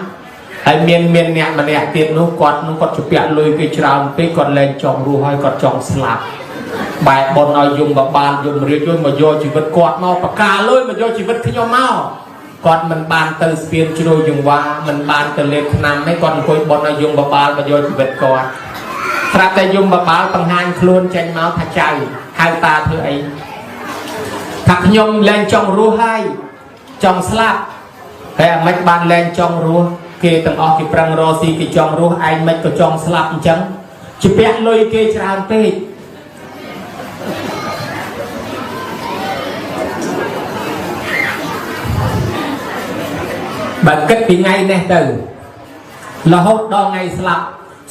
ហើយមានអ្នកម្នាក់ទៀតនោះគាត់ជពាក់លុយគេច្រើនពេកគាត់លែងចង់រស់ហើយគាត់ចង់ស្លាប់បែបប៉ុនឲ្យយំបបាលយំរៀបយំមកយកជីវិតគាត់មកបកាលុយមកយកជីវិតខ្ញុំមកគាត់មិនបានទៅស្ពានជ្រោយយង្វាមិនបានទៅលេបថ្នាំទេគាត់អង្គុយប៉ុនឲ្យយំបបាលមកយកជីវិតគាត់ស្រាប់តែយំបបាលបង្ហាញខ្លួនចេញមកថាចៅហៅតាធ្វើអីថាខ្ញុំលែងចង់រស់ហើយចង់ស្លាប់តែអាមិនបានលែងចង់រស់គេទាំងអស់គេប្រឹងរកស៊ីគេចង់រស់ឯងមិនក៏ចង់ស្លាប់អញ្ចឹងជពាក់លុយគេច្រើនពេកបើគិតពីថ្ងៃនេះទៅរហូតដល់ថ្ងៃស្លាប់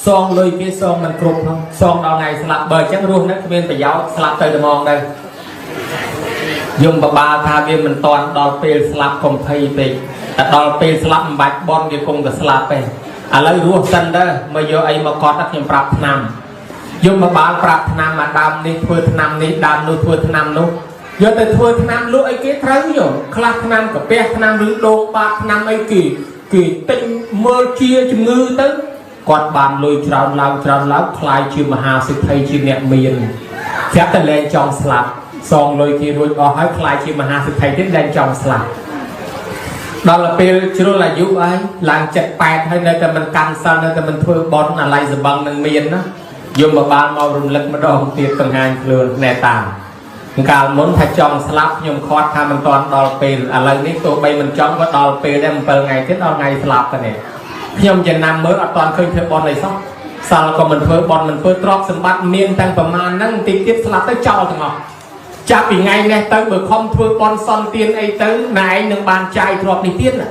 សងលុយគេសងមិនគ្រប់ផងសងដល់ថ្ងៃស្លាប់បើអញ្ចឹងរស់នេះគ្មានប្រយោជន៍ស្លាប់ទៅតែមកទៅយំបបាលថាវាមិនតាន់ដល់ពេលស្លាប់កុំភ័យពេកតែដល់ពេលស្លាប់មិនបាច់បន់វាគង់តែស្លាប់ទេឥឡូវរស់សិនទៅមកយកអីមកកត់ខ្ញុំប្រាប់ឆ្នាំយំបបាលប្រាប់ឆ្នាំមកដើមនេះធ្វើឆ្នាំនេះដើមនោះធ្វើឆ្នាំនោះយកទៅធ្វើឆ្នាំលក់អីគេត្រូវយកខ្លះឆ្នាំកាពះឆ្នាំឬដូងបាតឆ្នាំអីគេទិញមើលជាជំងឺទៅគាត់បានលុយច្រើនឡើងខ្លាយជាមហាសេដ្ឋីជាអ្នកមានស្រាប់តែលែងចង់ស្លាប់សងលុយគេរួចអស់ហើយខ្លាយជាមហាសេដ្ឋីទៀតលែងចង់ស្លាប់ដល់ពេលជ្រុលអាយុហើយឡើង78ហើយនៅតែមិនកាន់សិលនៅតែមិនធ្វើបន់អាឡ័យសម្បឹងនឹងមានណាយមបាលមករំលឹកម្ដងទៀតបង្ហាញខ្លួនណែតាកាលមុនថាចង់ស្លាប់ខ្ញុំខាត់ថាមិនទាន់ដល់ពេលឥឡូវនេះទោះបីមិនចង់ក៏ដល់ពេលដែរ7ថ្ងៃទៀតដល់ថ្ងៃស្លាប់ទៅនេះខ្ញុំចំណាំមើលអត់ទាន់ឃើញធ្វើបន់អីសោះសាល់ក៏មិនធ្វើបន់មិនធ្វើទ្រព្យសម្បត្តិមានទាំងប្រមាណហ្នឹងតិចទៀតស្លាប់ទៅចោលទាំងអស់ចាប់ពីថ្ងៃនេះទៅបើខំធ្វើបន់សន្តានអីទៅណែឯងនឹងបានចាយទ្រព្យនេះទៀតណា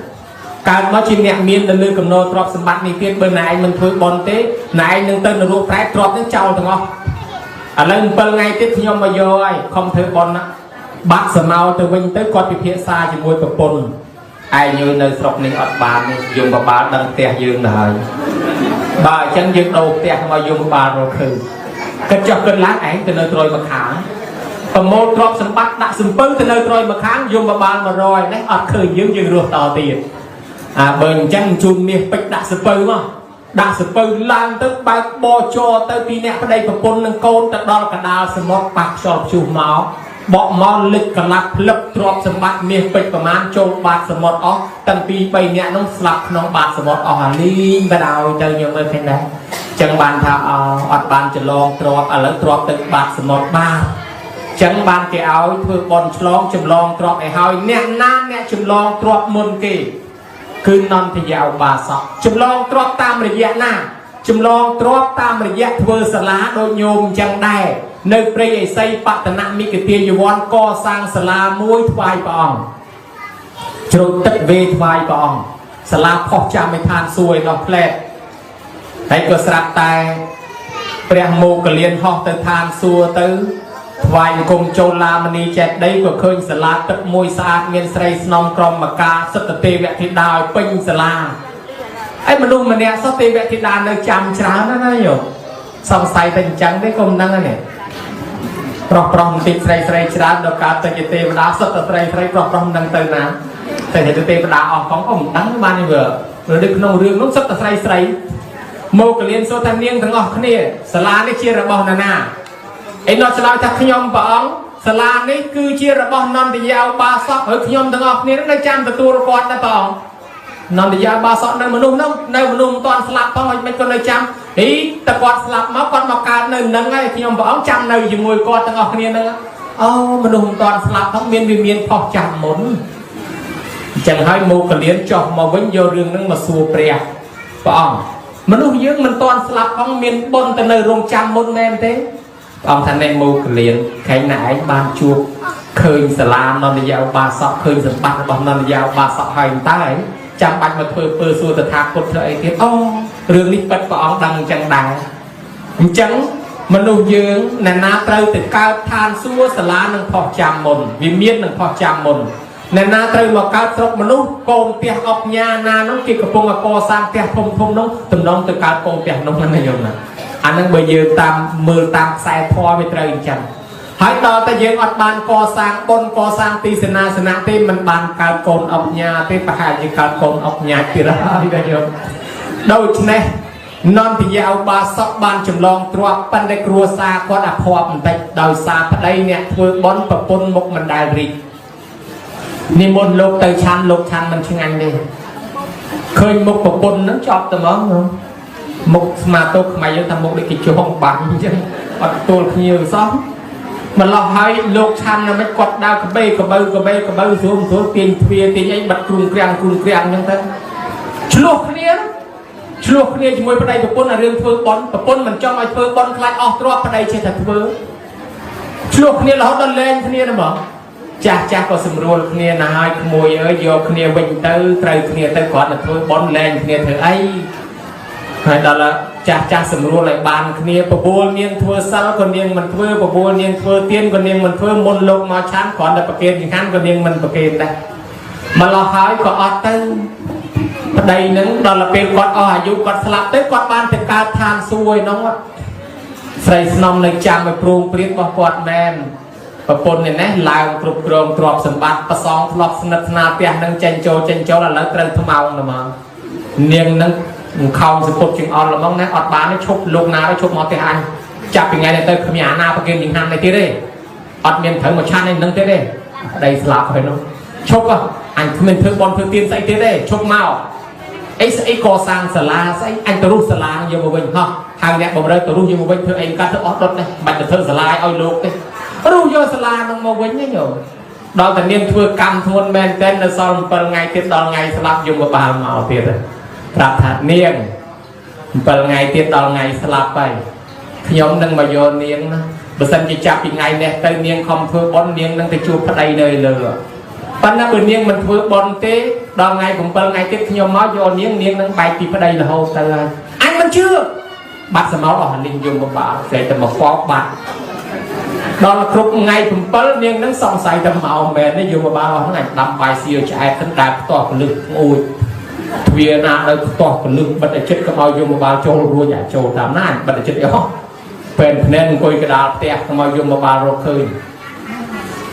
កើតមកជាអ្នកមានទៅលើកំណត់ទ្រព្យសម្បត្តិនេះទៀតបើណែឯងមិនធ្វើបន់ទេណែឯងនឹងទៅនរកប្រែទ្រព្យនេះចោលទាំងអស់ឥឡូវ7ថ្ងៃទៀតខ្ញុំមកយកហើយខំធ្វើបន់ណាបាត់សមោទៅវិញទៅគាត់ពិភាក្សាជាមួយប្រពន្ធឯងនៅស្រុកនេះអត់បាននេះយមបបាលដឹងផ្ទះយើងទៅហើយបើអញ្ចឹងយើងដូរផ្ទះមកយមបបាលរកឃើញគិតចុះគិតឡើងឯងទៅនៅត្រួយមកខាងប្រមូលទ្រព្យសម្បត្តិដាក់សំពៅទៅនៅត្រួយមកខាងយមបបាល100នេះអត់ឃើញយើងរស់តទៀតបើអញ្ចឹងជូនមាសពេជ្រដាក់សំពៅមកដាក់សពៅឡើងទៅបើកបោចរទៅពីអ្នកប្តីប្រពន្ធនឹងកូនទៅដល់កដាលសមុទ្រប៉ះខ្យល់ព្យុះមកបកមកលិចកលាប់ផ្លឹបទ្រព្យសម្បត្តិមាសពេជ្រប្រមាណចូលបាតសមុទ្រអស់តាំងពី3អ្នកនោះស្លាប់ក្នុងបាតសមុទ្រអស់អាលីងបដ ாய் ទៅខ្ញុំមើលឃើញដែរចឹងបានថាអត់បានច្រឡងទ្រព្យឥឡូវទ្រព្យទៅបាតសមុទ្របានចឹងបានគេឲ្យធ្វើបន់ឆ្លងចម្លងទ្រព្យឲ្យហើយអ្នកណាអ្នកចម្លងទ្រព្យមុនគេគឺនន្តយាឧបាសកចម្លងទ្រព្យតាមរយៈណាចម្លងទ្រព្យតាមរយៈធ្វើសាលាដូចញោមអញ្ចឹងដែរនៅព្រៃឥសីបតនមិគទាយវ័នកសាងសាលាមួយថ្វាយព្រះអង្គជ្រោតទឹកវេថ្វាយព្រះអង្គសាលាផុសចាំមិនឋានសួគ៌ឯនោះផ្លែតហើយក៏ស្រាប់តែព្រះមោគលានហោះទៅឋានសួគ៌ទៅថ្វាយអង្គមចូលឡាមនីចេតិយក៏ឃើញសាលាទឹកមួយស្អាតមានស្រីស្នំក្រមមកការសិទ្ធិទេវធីតាឲ្យពេញសាលាហើយមនុស្សម្នាក់សោះទេវធីតានៅចាំច្រើនណាស់យោសង្ស័យតែអញ្ចឹងទេក៏មិនដឹងទេប្រុសបន្តិចស្រីច្រើនដល់កើតទៅជាទេវតាសិទ្ធិស្រីប្រុសមិនដឹងទៅណាតែទេវតាអស់ផងក៏មិនដឹងបានទេបើនៅក្នុងរឿងនោះសិទ្ធិស្រីមកកលៀនសួរថានាងទាំងអស់គ្នាសាលានេះជារបស់នរណាឯនោះឆ្លើយថាខ្ញុំព្រះអង្គសាលានេះគឺជារបស់នន្តយាឧបាសកហើយខ្ញុំទាំងអស់គ្នានៅចាំទទួលគាត់ដែរព្រះអង្គនន្តយាឧបាសកនៅមនុស្សនោះនៅមនុស្សមិនទាន់ស្លាប់ផងមិនក៏នៅចាំហីតែគាត់ស្លាប់មកគាត់មកកើតនៅនឹងហើយខ្ញុំព្រះអង្គចាំនៅជាមួយគាត់ទាំងអស់គ្នានឹងអូមនុស្សមិនទាន់ស្លាប់ផងមានផុសចាំមុនអញ្ចឹងហើយមកកលៀនចុះមកវិញយករឿងហ្នឹងមកសួរព្រះអង្គមនុស្សយើងមិនទាន់ស្លាប់ផងមានបុណ្យទៅនៅរងចាំមុនមែនទេអង្គថានេះមកកលៀនខែងណាឯងបានជួបឃើញសាលានន្តយាឧបាសកឃើញសម្បត្តិរបស់នន្តយាឧបាសកហើយតើចាំបាច់មកធ្វើពើសួរតថាគតធ្វើអីទៀតអូរឿងនេះពិតព្រះអង្គដឹងអញ្ចឹងដែរអញ្ចឹងមនុស្សយើងណានាត្រូវទៅកើតឋានសួគ៌សាលានឹងផុសចាំមុនវាមាននឹងផុសចាំមុនណានាត្រូវមកកើតស្រុកមនុស្សកូនផ្ទះអុកញ៉ាណានោះគេកំពុងកសាងផ្ទះធំនោះតំណងទៅកើតកូនផ្ទះនោះណាយល់ណាអានឹងបើយើងតាមមើលតាមខ្សែធម៌វាត្រូវអញ្ចឹងហើយដល់តែយើងអត់បានកសាងបុណ្យកសាងទីសេនាសនៈទេមិនបានកើតកូនអុកញ៉ាទេប្រហែលជាកើតកូនអុកញ៉ាទៀតហើយដែរយល់ đôi này non thì giàu ba sọc ban chầm long trọ pan đại cua xa có đạp họp một tay đòi xa ở đây nè vừa bón và pôn một mình đại rì ni môn lục từ chan mình chừng anh đi khơi một và pôn nó chọt tầm món không một mà tôi mày cho thằng một để kịch chuông bắn chứ còn tôi nhiều sóng mà lo hai lục chan là mấy quạt đao cái bê xuống tiền thuê tiền anh bật cùng keng như thế chuộc kia chỉ môi bên đây của quân là riêng thưa bón mình cho mày thưa bón khai drop bên đây trên thật thưa chuộc kia là họ đâm lên kia nó mở cha có sừng rùa kia là hai môi ở vô kia bình tư trời kia tới còn là thưa bón lên kia thưa ấy hay đó là cha sừng rùa lại bàn kia bờ bùn niên thưa sao còn niên mình thưa bờ bùn niên thưa tiên còn niên mình thưa môn lục mà chán còn là bậc tiền thì khăn còn niên mình bậc tiền đây mà lo hỏi có ở tư đây nứng đó là bên quạt ở dụ quạt slap tới quạt ban từ ca than xuôi nó á xây nông này chạm với pruông priết bao quạt men và pôn này nè làm cục gồm trọp sầm bát và song flop snap na pia nâng chen châu là lấy trâu thơm màu nữa mà niềng nâng không sự phục chừng on là mong nè ọt bán nó chụp lục nào nó chụp mọt cái anh chặt từ ngày này tới nhà nào phải kiếm những hàng này tí đi ọt miền thử một chan này nâng tí đi đây slap phải nó chụp à anh mình thử bọn thử tiên dạy tí đi chụp màu ấy co sang sờ la anh tự rút sờ la nhiều một mình ha hàng đẹp bồng đây tự rút nhiều một mình thưa anh cá thưa ót đất này bạch thưa sờ la oi lục đấy rút vô sờ la nó một mình nhá nhở đó là niềm thưa cam thôn men tên là sau một ngày tiết đó ngày slap dùng một bàn màu tiết rồi rạp hạt niềng một ngày tiết đó ngày slap bay nhóm nâng mà vô niềng bữa sau chỉ chạp thì ngày này tới niềng không thưa bón niềng nâng tới chụp ở đây nơi lừa ban đầu niềng mình thưa bón té đo ngày cũng bao ngày tiếp nhau máu vô niềng nâng bay thì ở đây là hồ tơ anh vẫn chưa bắt sờ máu ở linh dùng một bảo sẽ tầm một phó bạc đó là lúc ngày cũng bao niềng nâng sòng say tầm màu mẹ nó dùng một bảo nó ngày đâm bài siêu chạy thân đạp to lực ui thuyền nào đâu to lực bắt để chết cái bao dùng một bảo trâu rùa giả trâu đám nát bắt để chết đó bên nên coi cái đào tẹt cái bao dùng một bảo rồi khơi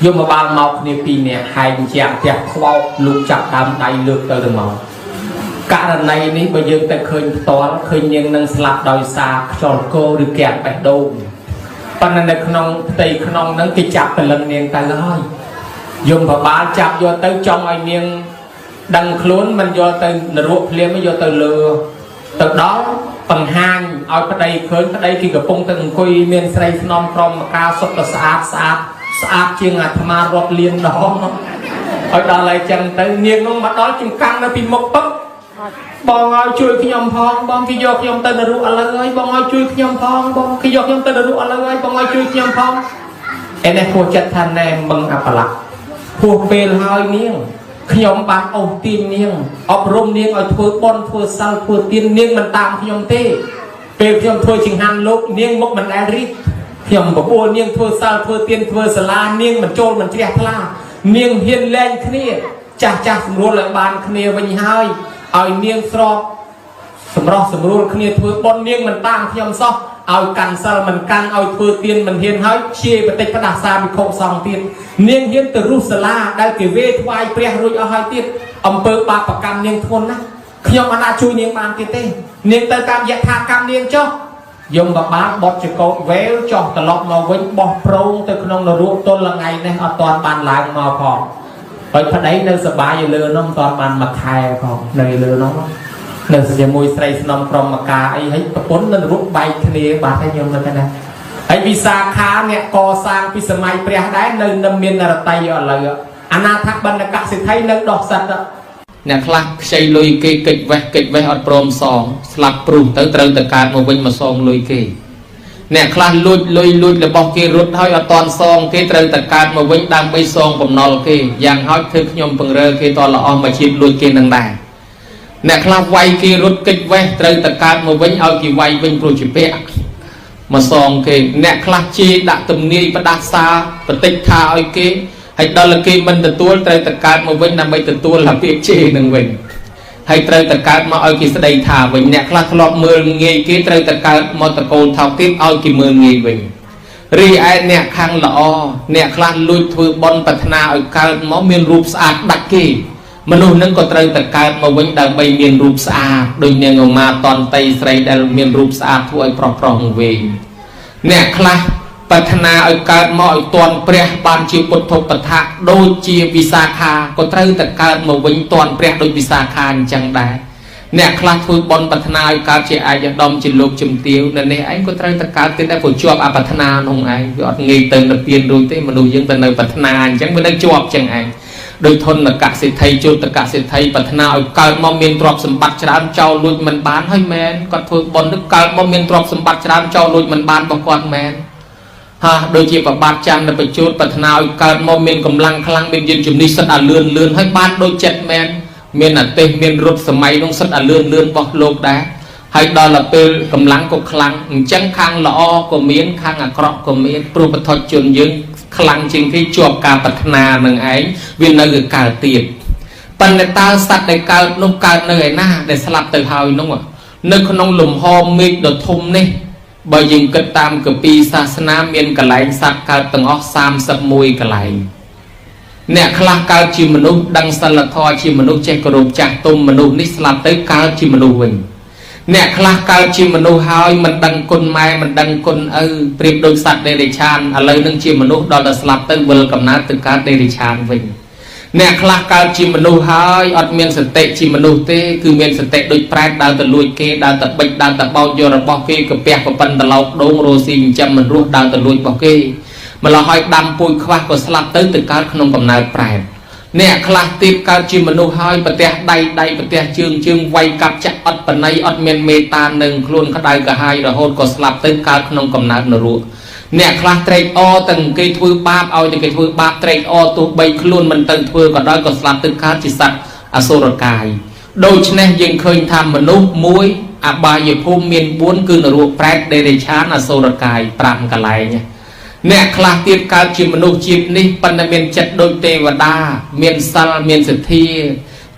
dùng một bao màu này pin nè hành chạm tẹt khâu lục chặt đám đầy lược tới từng màu cả lần này ní bây giờ ta khơi to khơi nhưng nâng slap đòi xa tròn cô được kẹt bạch đô pan này không tây không nâng cái chặt từ lần niên ta nói dùng vào ba chặt vô tới trong ai miếng đằng khốn mình vô tới ruột liền mới vô tới lừa từ đó phần hang ở đây khơi ở đây khi gặp phong từng quỳ miền Tây non from cao sốt là sáp chiêng tham ma rót liền đó ở đó lại chẳng tới niên nó mà đó chừng căng nó bị một bấc bong ơi chui cái nhom phong bong khi vô cái nhom tên là ruột alơ ơi bong ơi chui cái nhom phong bong khi vô cái nhom tên là ruột alơ ơi bong ơi chui cái nhom phong em này cô chặt thành này bằng áp lực cô về hơi niên nhom bán ổ tiền niên ấp rôm niên ở thưa bon thưa sau thưa tiền niên mình tạm nhom tê về nhom thưa chừng hàng lốp niên một mình đã rít nhom bảo bùa niên thưa sau thưa tiền thưa sờ la niên mình trôn mình chẹt la niên hiền lên kia chặt luôn lại bàn kia mình hơi ai niên sầm rô kia thưa bon niên mình tạm nhom so ai cắn sao mình cắn ai thưa tiền mình hiền hơi chia bật tay bắt đạp xa bị khâu sòng tiền niên hiền từ Rusalaได้เกี่ยวเวทวายเปรี้ยรุ่ยเอาให้ติดอำเภอบาปกรรมเนียงทนนะขยมอนาช่วยเนียงบางติดเต้เนียงเติมการยะธากรรมเนียงจ้อยมบาบอดจะโกเวลจ้อตลอดมาเว้นบอโปรงแต่ขนมนรุต้นละไงเนี่ยเอาตอนบานลายมาพอไปพอได้เนื้อสบายอย่าเลือน้องตอนบานมาคายพอเนื้อเลือน้องเนื้อจะมวยใส่สนมพรหมกาไอ้ให้ปนนั่นรุใบทะเลบาดให้ยมเลยกันนะไอ้วิสาขาเนี่ยก่อสร้างพิสมัยเปรียได้เนินนำเมียนอะไรไตอะไรอนาถบรรณกสิทธิ์ไทยเนินดอกสัตว์เนี่ยคลาสใช้ลุยเกยเก็บไว้อดโปรมซองสลับปรุงเติร์เติร์ตะการมาวิ่งมาซองลุยเกยเนี่ยคลาสลุยเลยบอกเกยรุดให้อดตอนซองเกยเติร์ตะการมาวิ่งดังไปซองผมนอลเกยอย่างให้คือขยมปังเรือเกยตอนละออมมาชิดลุยเกยดังเนี่ยคลาสไวเกยรุดเกยไว้เติร์ตะการมาวิ่งเอากี่ไววิ่งโปรจิเปะมาซองเกยเนี่ยคลาสชีดักตุ่มนี้ประดักซาปฏิทาไอเกยให้ดอลลาร์เกยมันตัวเตยตะการมาวิ่งนำไปตัวหลับเปียกเชหนึ่งวิ่งให้เตยตะการมาเอากี่สดายถาวิ่งเนี่ยคลาสคลอบมือเงยเกยเตยตะการมาตะโกนเท้าเกยเอากี่มือเงยวิ่งรีไอเนี่ยข้างละอเนี่ยคลาสลุยถือบอลปัฒนาเอาการมอมีรูปสะอาดดักเกย មនុស្សនឹងក៏ត្រូវតែកើតមកវិញដើម្បីមានរូបស្អាតដូចនាងឧមាតន្តីស្រីដែលមានរូបស្អាតធ្វើឲ្យប្រុសប្រុសវិញអ្នកខ្លះប្រាថ្នាឲ្យកើតមកឲ្យទាន់ព្រះបានជាពុទ្ធបថាដូចជាវិសាខាក៏ត្រូវតែកើតមកវិញទាន់ព្រះដូចវិសាខាអញ្ចឹងដែរអ្នកខ្លះធ្វើបន់ប្រាថ្នាឲ្យកើតជាឯកឧត្តមជាលោកជំទាវនៅនេះឯងក៏ត្រូវតែកើតទៀតដែរព្រោះជាប់អប្រាថ្នាក្នុងឯងវាអត់ងាយទៅនិព្វានរួចទេមនុស្សយើងទៅនៅប្រាថ្នាអញ្ចឹងវានៅជាប់អញ្ចឹងឯងដោយធនកសិទ្ធិជោតកសិទ្ធិប្រាថ្នាឲ្យកើតមកមានទ្រព្យសម្បត្តិច្រើនចោលលួចមិនបានហើយមែនគាត់ធ្វើបន់នឹងកើតមកមានទ្រព្យសម្បត្តិច្រើនចោលលួចមិនបានរបស់គាត់មែនហាដូចជាប្របាទចាំនៅបញ្ជូតប្រាថ្នាឲ្យកើតមកមានកម្លាំងខ្លាំងមានយន្តជំនិះសិតអាលឿនហើយបានដូចចិត្តមែនមានអាទេសមានរត់សម័យនោះសិតអាលឿនរបស់លោកដែរហើយដល់ពេលកម្លាំងក៏ខ្លាំងអញ្ចឹងខាងល្អក៏មានខាងអាក្រក់ក៏មានព្រោះបទជនយើងខ្លាំងជាងគេជាប់ការប្រាថ្នានឹងឯងវានៅគឺកើតទៀតប៉ុន្តែតើសត្វដែលកើតនោះកើតនៅឯណាដែលស្លាប់ទៅហើយនោះនៅក្នុងលំហមេឃដ៏ធំនេះបើយើងគិតតាមកពីសាសនាមានកន្លែងសត្វកើតទាំងអស់31កន្លែងអ្នកខ្លះកើតជាមនុស្សដឹងសិលធម៌ជាមនុស្សចេះគោរពចាស់ទុំមនុស្សនេះស្លាប់ទៅកើតជាមនុស្សវិញអ្នកខ្លះកើតជាមនុស្សហើយមិនដឹងគុណម៉ែមិនដឹងគុណឪប្រៀបដូចសត្វដេរិឆានឥឡូវនឹងជាមនុស្សដល់តែស្លាប់ទៅវិលកំណើតទៅកើតដេរិឆានវិញអ្នកខ្លះកើតជាមនុស្សហើយអត់មានសតិជាមនុស្សទេគឺមានសតិដូចប្រែតដើរទៅលួចគេដើរទៅបិចដើរទៅបោកយករបស់គេកាពះប្រប៉ុនត្រឡោកដូងរស់ស៊ីចិញ្ចឹមមិនរស់ដើរទៅលួចរបស់គេម្ល៉េះហើយដាំពួយខ្វះក៏ស្លាប់ទៅកើតក្នុងកំណើតប្រែតអ្នកខ្លះទៀតកើតជាមនុស្សហើយប្រទះដៃប្រទះជើងវាយកាប់ចាក់អត់បណៃអត់មានមេត្តានឹងខ្លួនក្តៅក្រហាយរហូតក៏ស្លាប់ទៅកើតក្នុងកំណើតនរកអ្នកខ្លះត្រេកអរទាំងគេធ្វើបាបឲ្យតែគេធ្វើបាបត្រេកអរទោះបីខ្លួនមិនទៅធ្វើក៏ដោយក៏ស្លាប់ទៅកើតជាសត្វអសុរកាយដូច្នេះយើងឃើញថាមនុស្សមួយអបាយភូមិមាន4គឺនរកប្រែតដេរិឆានអសុរកាយ5កន្លែងអ្នកខ្លះទៀតកើតជាមនុស្សជាតិនេះប៉ុន្តែមានចិត្តដូចទេវតាមានសិលមានសទ្ធា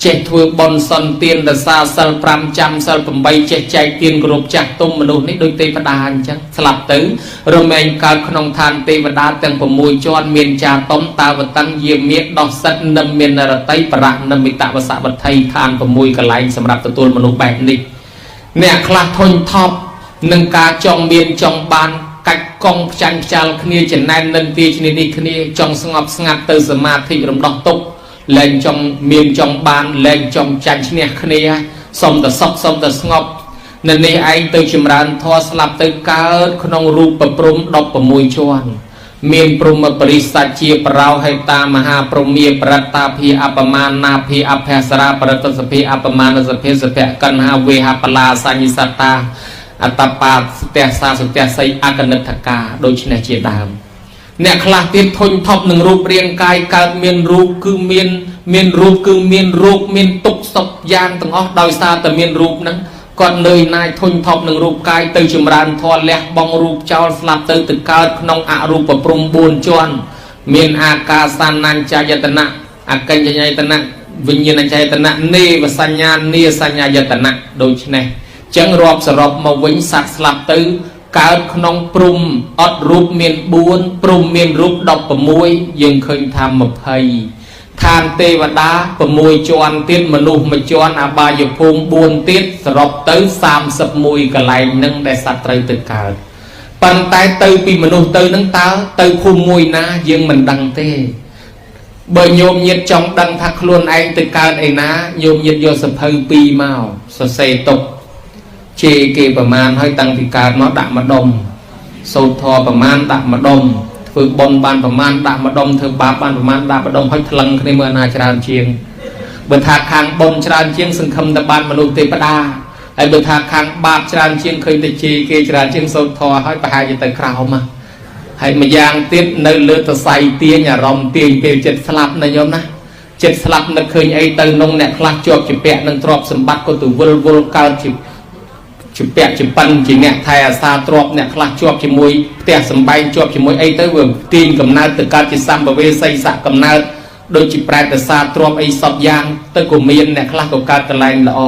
ចេះធ្វើបុណ្យសន្តានរសាសិល5ចាំសិល8ចេះចែកទានគ្រប់ចាស់ទុំមនុស្សនេះដូចទេវតាអញ្ចឹងស្លាប់ទៅរមែងកើតក្នុងឋានទេវតាទាំង6ជាន់មានចាតុំតាវតੰយាមាដោះសិតនឹមមាននរតីបរៈនឹមមិតវសវត្ថីឋាន6កន្លែងសម្រាប់ទទួលមនុស្សបែបនេះអ្នកខ្លះធុញថប់នឹងការចង់មានចង់បានកាច់កង់ផ្ចាញ់ខ្ចាល់គ្នាចំណែននិន្ទាឈ្នានេះគ្នាចង់ស្ងប់ស្ងាត់ទៅសមាធិរំដោះទុក្ខលែងចង់មានចង់បានលែងចង់ចាញ់ឈ្នះគ្នាសុំតែសុខសុំតែស្ងប់នៅនេះឯងទៅចម្រើនធម៌ស្លាប់ទៅកើតក្នុងរូបប្រព្រំ16ជាន់មានព្រំបរិស័ទជាបរោហេតាមហាព្រមាប្រតតាភិអបមានាភិអភសរាប្រតសភិអបមានសភិសភៈកណ្ហាវេហបលាសញ្ញសតាអតបាតស្ទះសាស្ទះស័យអកនិដ្ឋកាដូច្នេះជាដើមអ្នកខ្លះទៀតធុញថប់នឹងរូបរាងកាយកើតមានរូបគឺមានរូបគឺមានរោគមានទុក្ខសពយ៉ាងទាំងអស់ដោយសារតែមានរូបហ្នឹងគាត់នឿយណាយធុញថប់នឹងរូបកាយទៅចម្រើនធម៌លះបង់រូបចោលស្លាប់ទៅកើតក្នុងអរូបព្រំ4ជាន់មានអាកាសានញ្ញយតនៈអកញ្ញយតនៈវិញ្ញាណយតនៈនេវសញ្ញានីសញ្ញាយតនៈដូច្នេះចឹងរាប់សរុបមកវិញសត្វស្លាប់ទៅកើតក្នុងព្រំអត់រូបមាន4ព្រំមានរូប16យើងឃើញថា20ឋានទេវតា6ជាន់ទៀតមនុស្ស1ជាន់អបាយភូមិ4ទៀតសរុបទៅ31កន្លែងនឹងដែលសត្វត្រូវទៅកើតប៉ុន្តែទៅពីមនុស្សទៅនឹងតើទៅភូមិមួយណាយើងមិនដឹងទេបើញោមញាតចង់ដឹងថាខ្លួនឯងទៅកើតឯណាញោមញាតយកសភៅ2មកសរសេរទុកជេរគេប្រមាណហើយតាំងពីកើតមកដាក់ម្ដុំសូត្រធម៌ប្រមាណដាក់ម្ដុំធ្វើបុណ្យបានប្រមាណដាក់ម្ដុំធ្វើបាបបានប្រមាណដាក់ម្ដុំហើយថ្លឹងគ្នាមើលណាច្រើនជាងបើថាខាងបុណ្យច្រើនជាងសង្ឃឹមតែបានមនុស្សទេវតាហើយបើថាខាងបាបច្រើនជាងឃើញតែជេរគេច្រើនជាងសូត្រធម៌ហើយប្រហែលជាទៅក្រោមហើយម្យ៉ាងទៀតនៅលើតស័យទាញអារម្មណ៍ទាញពេលចិត្តស្លាប់ណាញោមណាចិត្តស្លាប់នឹកឃើញអីទៅនងអ្នកខ្លះជាប់ជាពាក់នឹងទ្រព្យសម្បត្តិក៏ទៅវិលកើតជាពាក់ជាប៉ិនជាអ្នកថែអាសាទ្រព្យអ្នកខ្លះជាប់ជាមួយផ្ទះសម្បែងជាប់ជាមួយអីទៅវាទាញកំណើតទៅកើតជាសម្ភវេសីស័កកំណើតដូចជាប្រែតសាទ្រព្យអីសពយ៉ាងទៅក៏មានអ្នកខ្លះក៏កើតកន្លែងល្អ